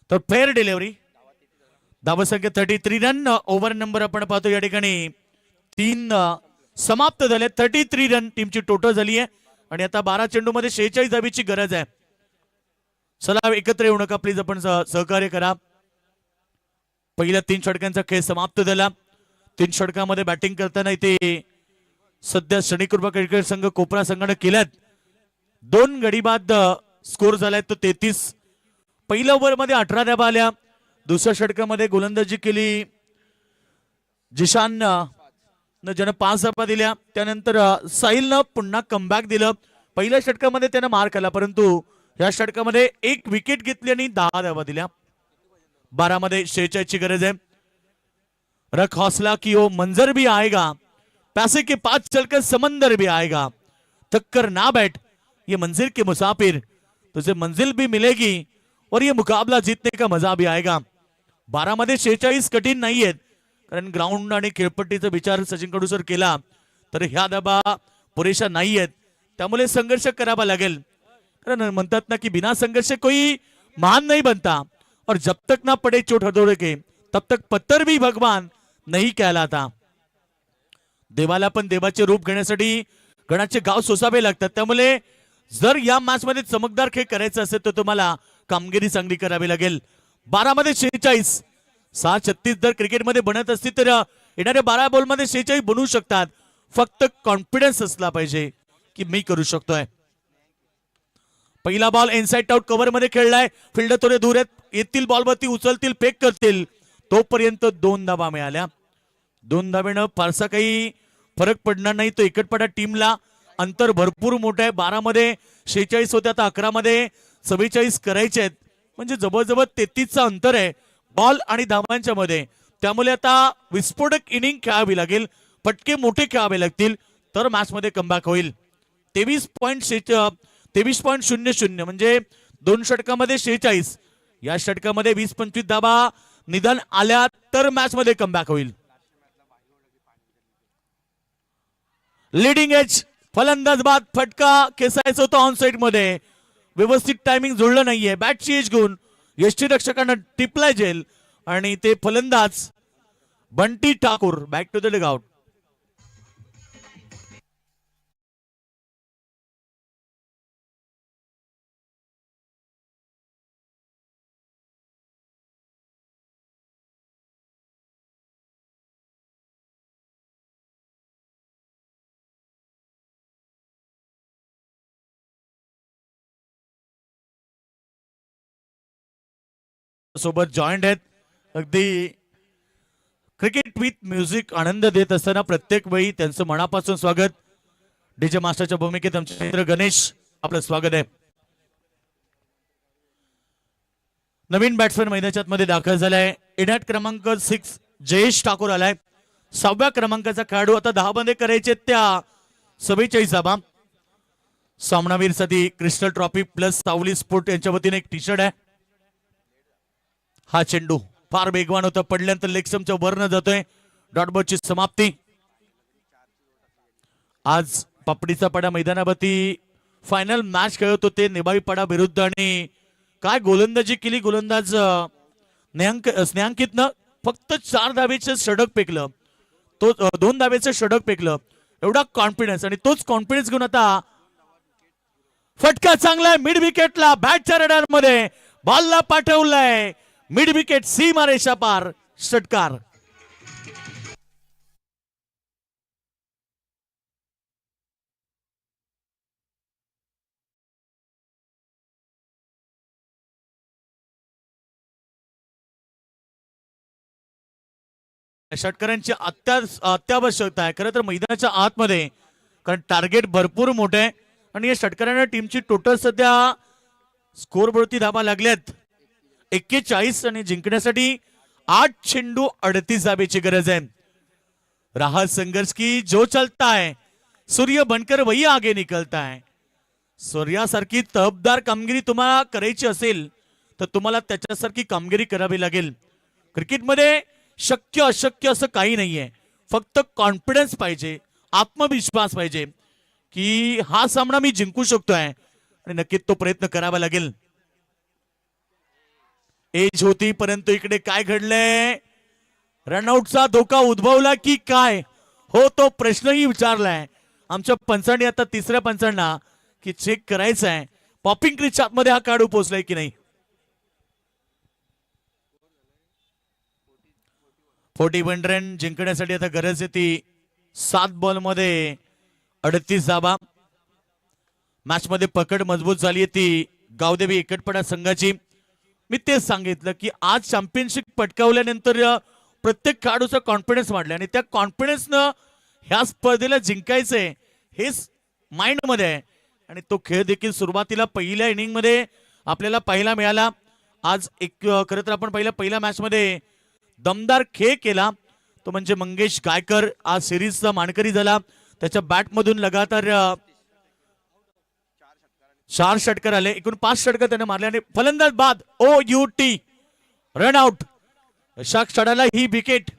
तर फेअर डिलिव्हरी, धावसंख्या 33 रन. ओव्हर नंबर आपण पाहतो या ठिकाणी 3 समाप्त झाले. 33 रन टीमची टोटल झाली आहे. आणि आता 12 चेंडूमध्ये 46 धाबीची गरज आहे. चला एकत्र येऊ नका प्लीज, आपण सहकार्य करा. पहिल्या 3 षटकांचा खेळ समाप्त झाला. 3 षटकामध्ये बॅटिंग करताना इथे सध्या शनिकृपा क्रिकेट संघ कोपरा संघाने केल्यात 2 गडी बाद स्कोर झालाय तो 33. पहिल्या ओव्हरमध्ये 18 धाबा आल्या. दुसऱ्या षटकामध्ये गोलंदाजी केली जिशान ज्यानं 5 धाबा दिल्या. त्यानंतर साहिलनं पुन्हा कमबॅक दिलं. पहिल्या षटकामध्ये त्यानं मार केला, परंतु या षटकामध्ये 1 विकेट घेतली आणि 10 धाबा दिल्या. 12 मध्ये 46 ची गरज आहे. रख हौसला की वो मंजर भी आएगा, पैसे के पास चलकर समंदर भी आएगा, थककर ना बैठ ये मंजिल के मुसाफिर, तुझे मंजिल भी मिलेगी और ये मुकाबला जीतने का मजा भी आएगा. 12 मध्ये 46 कठीण नाहीयेत, कारण ग्राउंड आणि खेळपट्टीचा विचार सचिन कडू सर केला तर ह्या धाबा पुरेशा नाहीयेत. त्यामुळे संघर्ष करावा लागेल. कारण म्हणतात ना की बिना संघर्ष कोई महान नहीं बनता और जब तक ना पड़े चोट हथौड़े के तब तक पत्थर भी भगवान नहीं कहलाता. देवाला पण देवाचे रूप घेण्यासाठी गणाचे गाव सोसावे लागतात. त्यामुळे जर या मॅच मध्ये चमकदार खेळ करायचा असेल तर तुम्हाला कामगिरी चांगली करावी लागेल. 12 मध्ये 46, 6-36 जर क्रिकेटमध्ये बनत असतील तर येणाऱ्या 12 बॉलमध्ये 46 बनवू शकतात. फक्त कॉन्फिडन्स असला पाहिजे की मी करू शकतोय. पहिला बॉल इनसाइड आउट कव्हर मध्ये खेळलाय. फिल्डर थोडे दूर आहेत, येतील बॉलवरती उचलतील, फेक करतील. तोपर्यंत 2 धाबा मिळाल्या. 2 धाब्यानं फारसा काही फरक पडणार नाही. तो एकटपडा टीमला अंतर भरपूर मोठं आहे. 12 मध्ये 46 होते, आता 11 मध्ये 44 करायचे आहेत. म्हणजे जवळजवळ 33चं अंतर आहे बॉल आणि धावांच्या मध्ये. त्यामुळे आता विस्फोटक इनिंग खेळावी लागेल, फटके मोठे खेळावे लागतील तर मॅच मध्ये कमबॅक होईल. 23.00 म्हणजे 2 षटकामध्ये 46, या षटकामध्ये 20-25 धाबा निदान आल्या तर मॅच मध्ये कमबॅक होईल. लीडिंग एज फलंदाज बाद फटका खेचायचा होता ऑन साइड मध्ये, व्यवस्थित टायमिंग जुळलं नाहीये. बॅटची एज घेऊन यष्टीरक्षकांना टिपलाय जेल आणि ते फलंदाज Bunty Thakur back to the dugout. सोबत जॉईंट आहेत. अगदी क्रिकेट विथ म्युझिक आनंद देत असताना प्रत्येक वेळी त्यांचं मनापासून स्वागत. डीजे मास्टरच्या भूमिकेत आमचे मित्र गणेश आपलं स्वागत आहे. नवीन बॅट्समॅन मैदानाच्या मध्ये दाखल झालाय. इनॅट क्रमांक 6 जयेश ठाकूर आलाय. 6व्या क्रमांकाचा खेळाडू. आता 10 बंदे करायचे त्या 44 धाबा. सामनावीर साठी क्रिस्टल ट्रॉफी प्लस सावली स्पोर्ट यांच्या वतीने एक टी शर्ट आहे. हा चेंडू फार वेगवान होता, पडल्यानंतर लेगस्टम्पच्या वरनं जातोय. डॉट बॉलची समाप्ती. आज पापडीचा पाडा मैदानावरती फायनल मॅच खेळत होते निभावी पाडा विरुद्ध, आणि काय गोलंदाजी केली गोलंदाज स्नेहांकितनं. फक्त 4 धावेचं षटक पेकलं, तो 2 धावेचं षटक पेकलं. एवढा कॉन्फिडन्स, आणि तोच कॉन्फिडन्स घेऊन आता फटका चांगला मिड विकेटला बॅटच्या रडार मध्ये बॉलला पाठवलाय. मिड विकेट सीमा रेषा पार षटकार. षटकारांची अत्यावश्यकता आहे खरं तर मैदानाच्या आतमध्ये, कारण टार्गेट भरपूर मोठे आहे. आणि या षटकारांना टीमची टोटल सध्या स्कोर वरती धाबा लागल्यात 41, आणि जिंकण्यासाठी 8 चेंडू 38 धाबेची गरज आहे. रहा संघर्ष की जो चलता है सूर्य बनकर वही आगे निकलता है. सूर्यासारखी तबदार कामगिरी तुम्हाला करायची असेल तर तुम्हाला त्याच्यासारखी कामगिरी करावी लागेल. क्रिकेटमध्ये शक्य अशक्य असं काही नाहीये, फक्त कॉन्फिडन्स पाहिजे, आत्मविश्वास पाहिजे की हा सामना मी जिंकू शकतोय, आणि नक्कीच तो प्रयत्न करावा लागेल. एज होती, परंतु इकडे काय घडलंय, रनआउटचा धोका उद्भवला की काय हो तो प्रश्नही विचारलाय आमच्या पंचांनी. आता तिसऱ्या पंचांना की चेक करायचं आहे पॉपिंग क्रीजच्या आतमध्ये हा काढू पोहोचलाय की नाही. 41 रन जिंकण्यासाठी आता गरज आहे ती 7 बॉल मध्ये 38 धावा. मॅच मध्ये पकड मजबूत झाली आहे ती गावदेवी एकटपडा संघाची. मी तेच सांगितलं की आज चॅम्पियनशिप पटकावल्यानंतर प्रत्येक खेळाडूचा कॉन्फिडन्स वाढला आणि त्या कॉन्फिडन्सनं ह्या स्पर्धेला जिंकायचंय हेच माइंड मध्ये आहे आणि तो खेळ देखील सुरुवातीला पहिल्या इनिंग मध्ये आपल्याला पाहायला मिळाला. आज एक खरं तर आपण पहिल्या मॅच मध्ये दमदार खेळ केला तो म्हणजे मंगेश गायकर आज सिरीजचा मानकरी झाला. त्याच्या बॅटमधून लगातार 4 षटकार आले. एकूण 5 षटकार त्याने मारले आणि फलंदाज बाद OUT रन आउट. अशा क्षणाला ही विकेट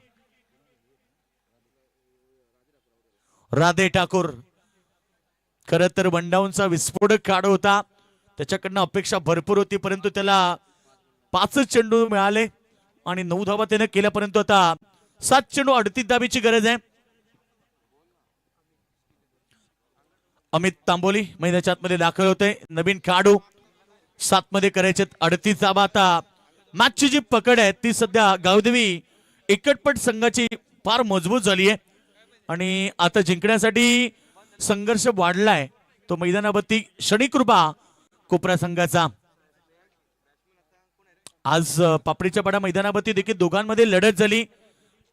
राधे ठाकूर खरं तर वनडाऊनचा विस्फोटक खेळाडू होता. त्याच्याकडनं अपेक्षा भरपूर होती परंतु त्याला 5 चेंडू मिळाले आणि 9 धावा त्याने केल्या. परंतु आता 7 चेंडू 38 धावेची गरज आहे. अमित तांबोली मैदानाच्या आतमध्ये दाखल होते. नवीन खेळाडू 7 मध्ये करायचे 38 धावा. आता मॅचची जी पकड आहे ती सध्या गावदेवी एकटपट संघाची फार मजबूत झाली आहे आणि आता जिंकण्यासाठी संघर्ष वाढलाय तो मैदानावरती क्षणिकृपा कोपरा संघाचा. आज पापडीच्या पाडा मैदानावरती देखील दोघांमध्ये लढत झाली.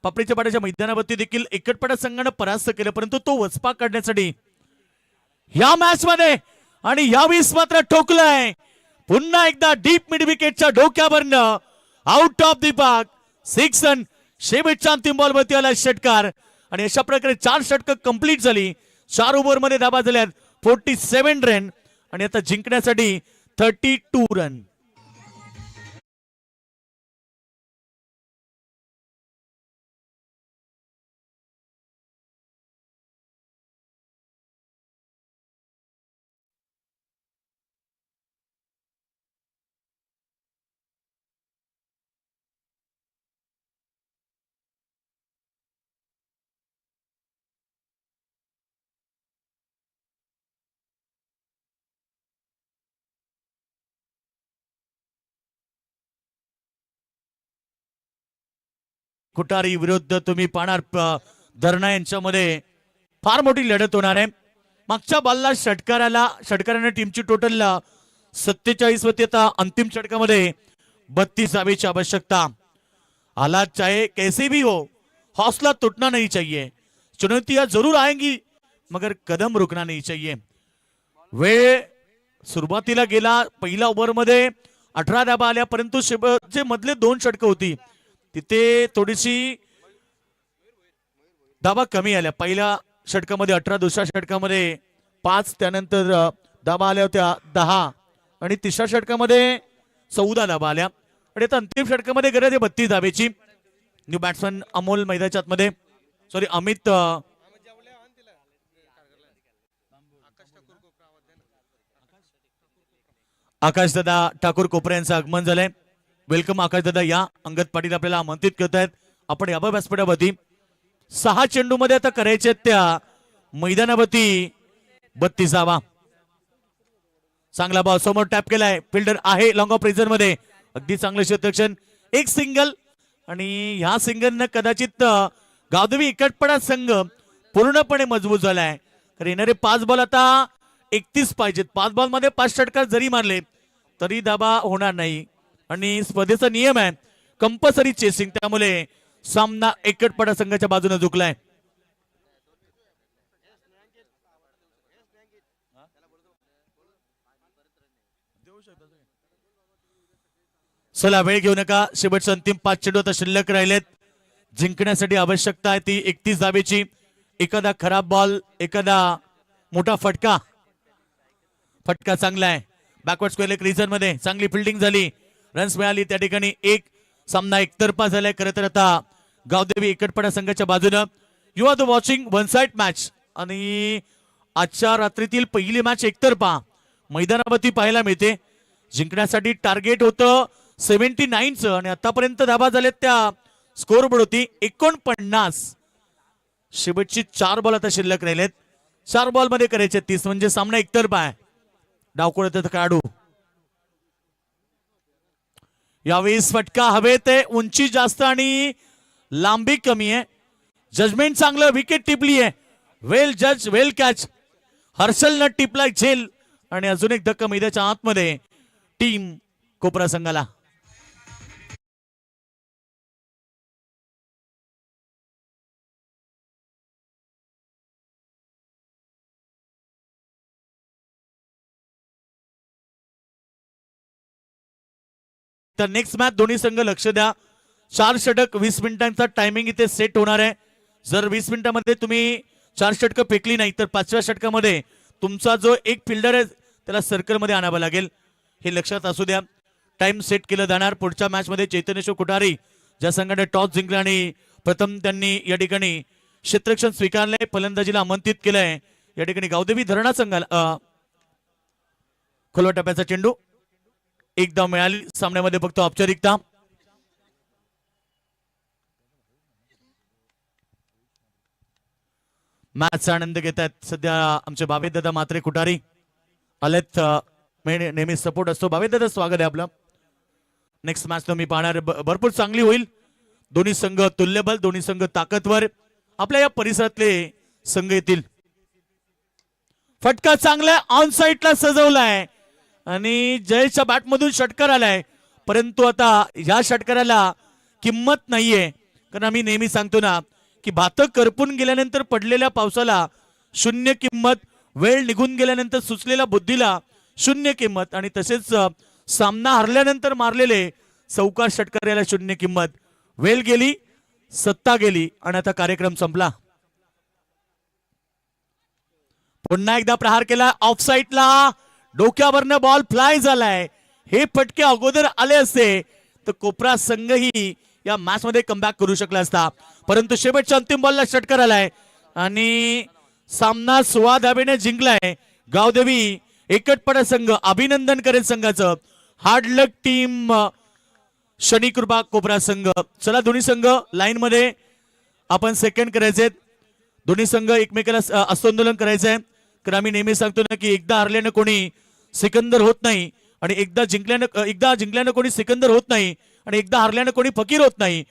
पापडीच्या पाड्याच्या मैदानावरती देखील एकटपडा संघानं परास्त केलं परंतु तो वचपा काढण्यासाठी या मॅच मध्ये आणि यावेळेस मात्र ठोकलाय. पुन्हा एकदा डीप मिड विकेटच्या डोक्यावरनं out of the park 6 run. शेवटच्या अंतिम बॉलवरती आला षटकार आणि अशा प्रकारे 4 षटकं कंप्लीट झाली. 4 ओव्हर मध्ये धावा झाल्यात 47 रन आणि आता जिंकण्यासाठी 32 रन. कुटारी विरुद्ध तुम्ही पाहणार धरणा यांच्यामध्ये फार मोठी लढत होणार आहे. मागच्या बॉलला षटकाराने टीमची टोटल 47 होती. आता अंतिम षटकामध्ये 32 धावेची आवश्यकता. हालात चाहे कैसे भी हो हौसला टूटना नहीं चाहिए. चुनौतियां जरूर आएंगी मगर कदम रुकना नहीं चाहिए. वेळ सुरुवातीला गेला. पहिल्या ओव्हर मध्ये 18 धावा आल्या परंतु शेवटचे मधले 2 षटकं होती तिथे थोडीशी धावा कमी आल्या. पहिल्या षटकामध्ये 18 दुसऱ्या षटकामध्ये 5 त्यानंतर धावा आल्या होत्या 10 आणि तिसऱ्या षटकामध्ये 14 धावा आल्या आणि आता अंतिम षटकामध्ये गरज आहे 32 धावेची. न्यू बॅट्समन अमोल मैदानाच्या आतमध्ये अमित आकाशदादा ठाकूर कोपरे यांचं आगमन झालंय. वेलकम आकाशदादा. या अंगद पाटील आपल्याला आमंत्रित करत आहेत. आपण या व्यासपीठावरती 6 चेंडू मध्ये आता करायचे त्या मैदानावरती 32 धावा. चांगला बॉल समोर टॅप केलाय. फिल्डर आहे लॉंग ऑफ रिझर्व मध्ये. अगदी चांगलं क्षेत्ररक्षण. एक सिंगल आणि ह्या सिंगलनं कदाचित गावदेवी एकटपडा संघ पूर्णपणे मजबूत झालाय. तर येणारे 5 बॉल आता 31 पाहिजेत. 5 बॉल मध्ये 5 षटकार जरी मारले तरी धावा होणार नाही आणि स्पर्धेचा नियम आहे कंपल्सरी चेसिंग. त्यामुळे सामना एकटपडा संघाच्या बाजूने झुकलाय. चला वेळ घेऊ नका. शेवटचे अंतिम 5 चेंडू आता शिल्लक राहिलेत. जिंकण्यासाठी आवश्यकता आहे ती 31 धावेची. एखादा खराब बॉल एखादा मोठा फटका चांगला आहे. बॅकवर्ड स्क्वेअर लेग रिजन मध्ये चांगली फिल्डिंग झाली. रन्स मिळाली. त्या ठिकाणी एक सामना एकतर्फा झालाय. खरं तर आता गावदेवी एकटपडा संघाच्या बाजूनं you are the watching one side match आणि आजच्या रात्रीतील पहिली मॅच एकतर्फा मैदानावरती पाहायला मिळते. जिंकण्यासाठी टार्गेट होतं 79चं आणि आतापर्यंत धावा झाल्यात त्या स्कोर बोर्ड होती 49. शेवटची 4 बॉल आता शिल्लक राहिलेत. 4 बॉल मध्ये करायचे 30 म्हणजे सामना एकतर्फा आहे. डावकुळ काढू यावेळेस फटका हवेत आहे, उंची जास्त आणि लांबी कमी आहे. जजमेंट चांगलं, विकेट टिपली आहे. वेल जज, वेल कॅच. हर्षल न टिपलाय झेल आणि अजून एक धक्का मैदानाच्या आतमध्ये टीम कोपरा संघाला. तर नेक्स्ट मॅच दोन्ही संघ लक्ष द्या. 4 षटक 20 मिनिटांचा टायमिंग इथे सेट होणार आहे. जर 20 मिनिटांमध्ये तुम्ही 4 षटकं फेकली नाही तर 5व्या षटकामध्ये तुमचा जो एक फिल्डर आहे त्याला सर्कलमध्ये आणावं लागेल. हे लक्षात असू द्या. टाइम सेट केलं जाणार. पुढच्या मॅच मध्ये चैतन्येश्वर कुठारी ज्या संघाने टॉस जिंकला आणि प्रथम त्यांनी या ठिकाणी क्षेत्ररक्षण स्वीकारले, फलंदाजीला आमंत्रित केलंय. या ठिकाणी गावदेवी धरणा संघाला खोलवा टप्प्याचा चेंडू एकदा मिळाली. सामन्यामध्ये फक्त औपचारिकता. मॅचचा आनंद घेत आहेत सध्या आमचे भावेदादा मात्रे कुठारी आलेत. नेहमी सपोर्ट असतो. भावेदादा स्वागत आहे आपलं. नेक्स्ट मॅच तुम्ही पाहणार भरपूर चांगली होईल. दोन्ही संघ तुल्यबल, दोन्ही संघ ताकदवर. आपल्या या परिसरातले संघ येतील. फटका चांगला ऑन साइडला सजवलाय आणि जयच्या बॅटमधून षटकार आलाय, परंतु आता या षटकाराला किंमत नाहीये. कारण आम्ही नेहमी सांगतो ना की भातं करपून गेल्यानंतर पडलेल्या पावसाला शून्य किंमत, वेळ निघून गेल्यानंतर सुचलेल्या बुद्धीला शून्य किंमत, आणि तसेच सामना हरल्यानंतर मारलेले चौकार षटकार याला शून्य किंमत. वेळ गेली, सत्ता गेली आणि आता कार्यक्रम संपला. पुन्हा एकदा प्रहार केला ऑफ साइडला. डोक्यावरनं बॉल फ्लाय झालाय. हे फटके अगोदर आले असते तर कोपरा संघही या मॅच मध्ये कमबॅक करू शकला असता, परंतु शेवटच्या अंतिम बॉलला षटकार आलाय आणि सामना 16 धावेने जिंकलाय. गावदेवी एकटपडा संघ अभिनंदन करेल संघाचं. हार्ड लक टीम शनी कृपा कोपरा संघ. चला दोन्ही संघ लाईन मध्ये आपण सेकंड करायचे. दोन्ही संघ एकमेकाला हस्तांदोलन करायचंय. कारण आम्ही नेहमी सांगतो ना की एकदा हरल्यानं कोणी सिकंदर होत नाही आणि एकदा जिंकल्यानं कोणी सिकंदर होत नाही आणि एकदा हरल्यानं कोणी फकीर होत नाही.